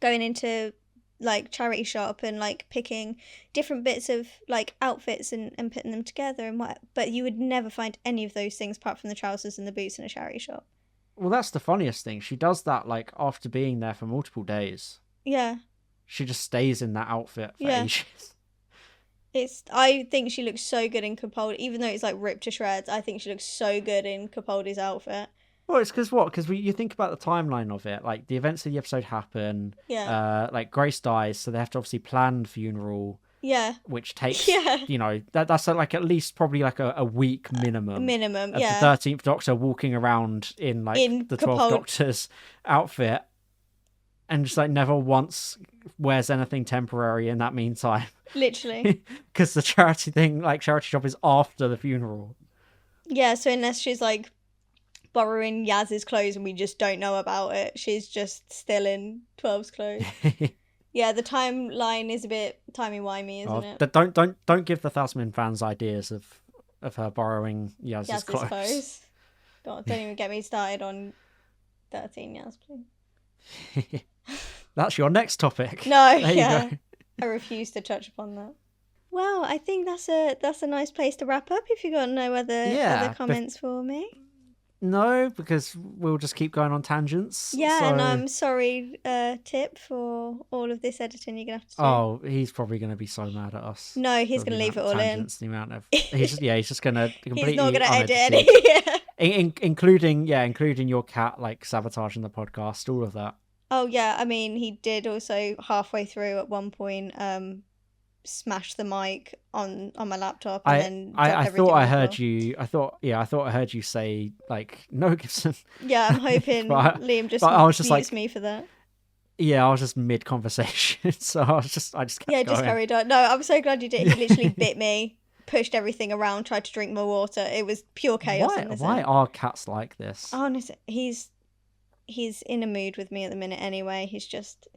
going into like charity shop and like picking different bits of like outfits and putting them together and what, but you would never find any of those things apart from the trousers and the boots in a charity shop. Well, that's the funniest thing. She does that like after being there for multiple days. Yeah. She just stays in that outfit for ages. I think she looks so good in Capaldi, even though it's like ripped to shreds. I think she looks so good in Capaldi's outfit. Well, it's because you think about the timeline of it, like the events of the episode happen. Yeah. Like Grace dies, so they have to obviously plan the funeral. Yeah. Which takes, that's like at least probably like a week minimum. Minimum, of the 13th Doctor walking around in like the 12th Doctor's outfit, and just like never once wears anything temporary in that meantime. Literally. Because the charity shop is after the funeral. Yeah, so unless she's like borrowing Yaz's clothes and we just don't know about it, she's just still in 12's clothes. Yeah, the timeline is a bit timey-wimey, isn't it? Don't give the Thasmin fans ideas of her borrowing Yaz's clothes. God, don't even get me started on 13 Yaz, please. That's your next topic. No, there you go. I refuse to touch upon that. Well, I think that's a nice place to wrap up if you've got no other comments for me. No, because we'll just keep going on tangents. Yeah, and I'm sorry, Tip, for all of this editing you're going to have to do. Oh, he's probably going to be so mad at us. No, he's going to leave it all in. The amount of he's just going to completely. He's not going to edit any. Including your cat like sabotaging the podcast, all of that. Oh yeah, I mean he did also halfway through at one point smash the mic on my laptop and I thought I heard you say like no Gibson. Yeah, I'm hoping Liam just mutes me for that. Yeah, I was just mid conversation, so I just kept going. Just carried on. No, I'm so glad you did. He literally bit me, pushed everything around, tried to drink more water. It was pure chaos. Why are cats like this? Honestly, he's in a mood with me at the minute anyway. He's just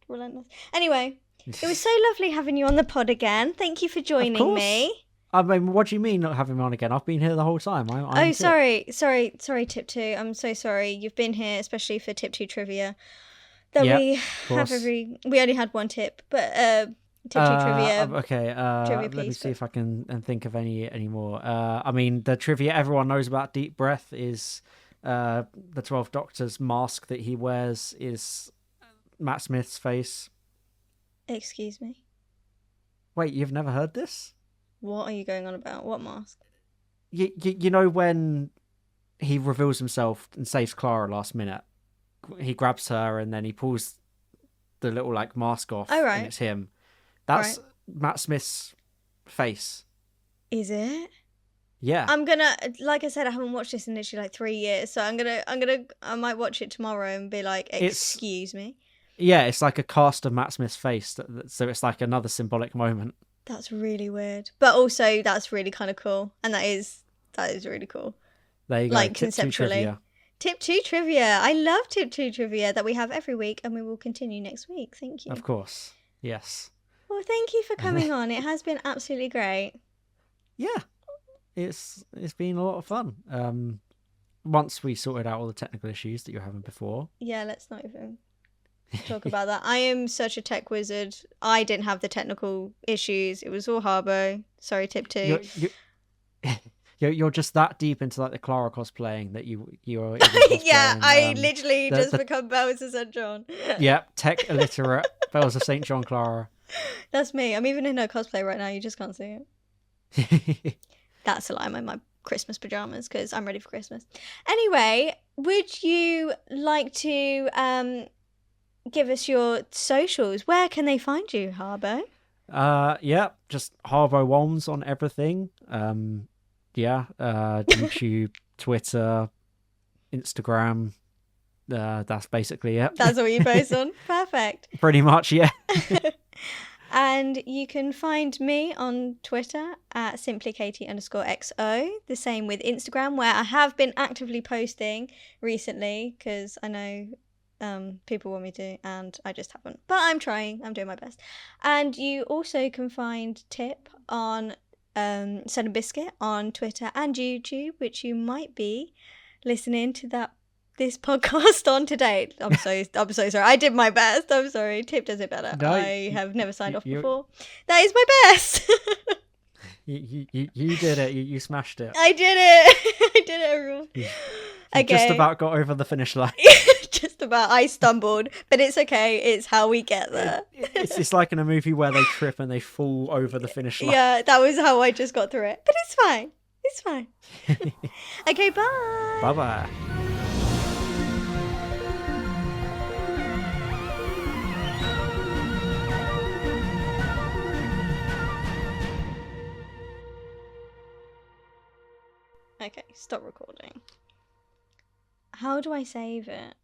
relentless. Anyway, it was so lovely having you on the pod again. Thank you for joining me. I mean, what do you mean not having me on again? I've been here the whole time. Sorry, TipTwo. I'm so sorry. You've been here, especially for TipTwo trivia. We only had one tip, but TipTwo trivia. Okay, let me see if I can think of any more. I mean, the trivia everyone knows about Deep Breath is the 12th Doctor's mask that he wears is Matt Smith's face. Excuse me? Wait, you've never heard this? What are you going on about? What mask? You know when he reveals himself and saves Clara last minute? He grabs her and then he pulls the little like mask off and it's him. That's Matt Smith's face. Is it? Yeah. I'm gonna, like I said, I haven't watched this in literally like 3 years, so I might watch it tomorrow and be like, excuse me. Yeah, it's like a cast of Matt Smith's face, so it's like another symbolic moment. That's really weird. But also, that's really kind of cool. And that is really cool. There you go. Like, Tip 2 trivia. TipTwo trivia. I love TipTwo trivia that we have every week, and we will continue next week. Thank you. Of course. Yes. Well, thank you for coming on. It has been absolutely great. Yeah. It's been a lot of fun. Once we sorted out all the technical issues that you were having before. Yeah, let's not even talk about that. I am such a tech wizard. I didn't have the technical issues. It was all Harbo. Sorry, TipTwo. You're just that deep into like the Clara cosplaying that you're yeah, I literally just become Bells of St. John. Yeah, tech illiterate Bells of St. John Clara. That's me. I'm even in her cosplay right now. You just can't see it. That's a lie. I'm in my Christmas pajamas because I'm ready for Christmas. Anyway, would you like to give us your socials? Where can they find you, Harbo? Yeah, just HarboWholmes on everything. YouTube, Twitter, Instagram. That's basically it. That's all you post on? Perfect. Pretty much, yeah. And you can find me on Twitter at simplykatie_XO. The same with Instagram, where I have been actively posting recently because I know people want me to, and I just haven't. But I'm trying. I'm doing my best. And you also can find Tip on Sun Biscuit on Twitter and YouTube, which you might be listening to this podcast on today. I'm so sorry. I did my best. I'm sorry. Tip does it better. No, I have never signed off before. That is my best. You did it. You smashed it. I did it. I did it, everyone. You Okay. just about got over the finish line. Just about. I stumbled, but it's okay. It's how we get there. It's like in a movie where they trip and they fall over the finish line. Yeah, that was how I just got through it. But it's fine. It's fine. Okay, bye. Bye-bye. Okay, stop recording. How do I save it?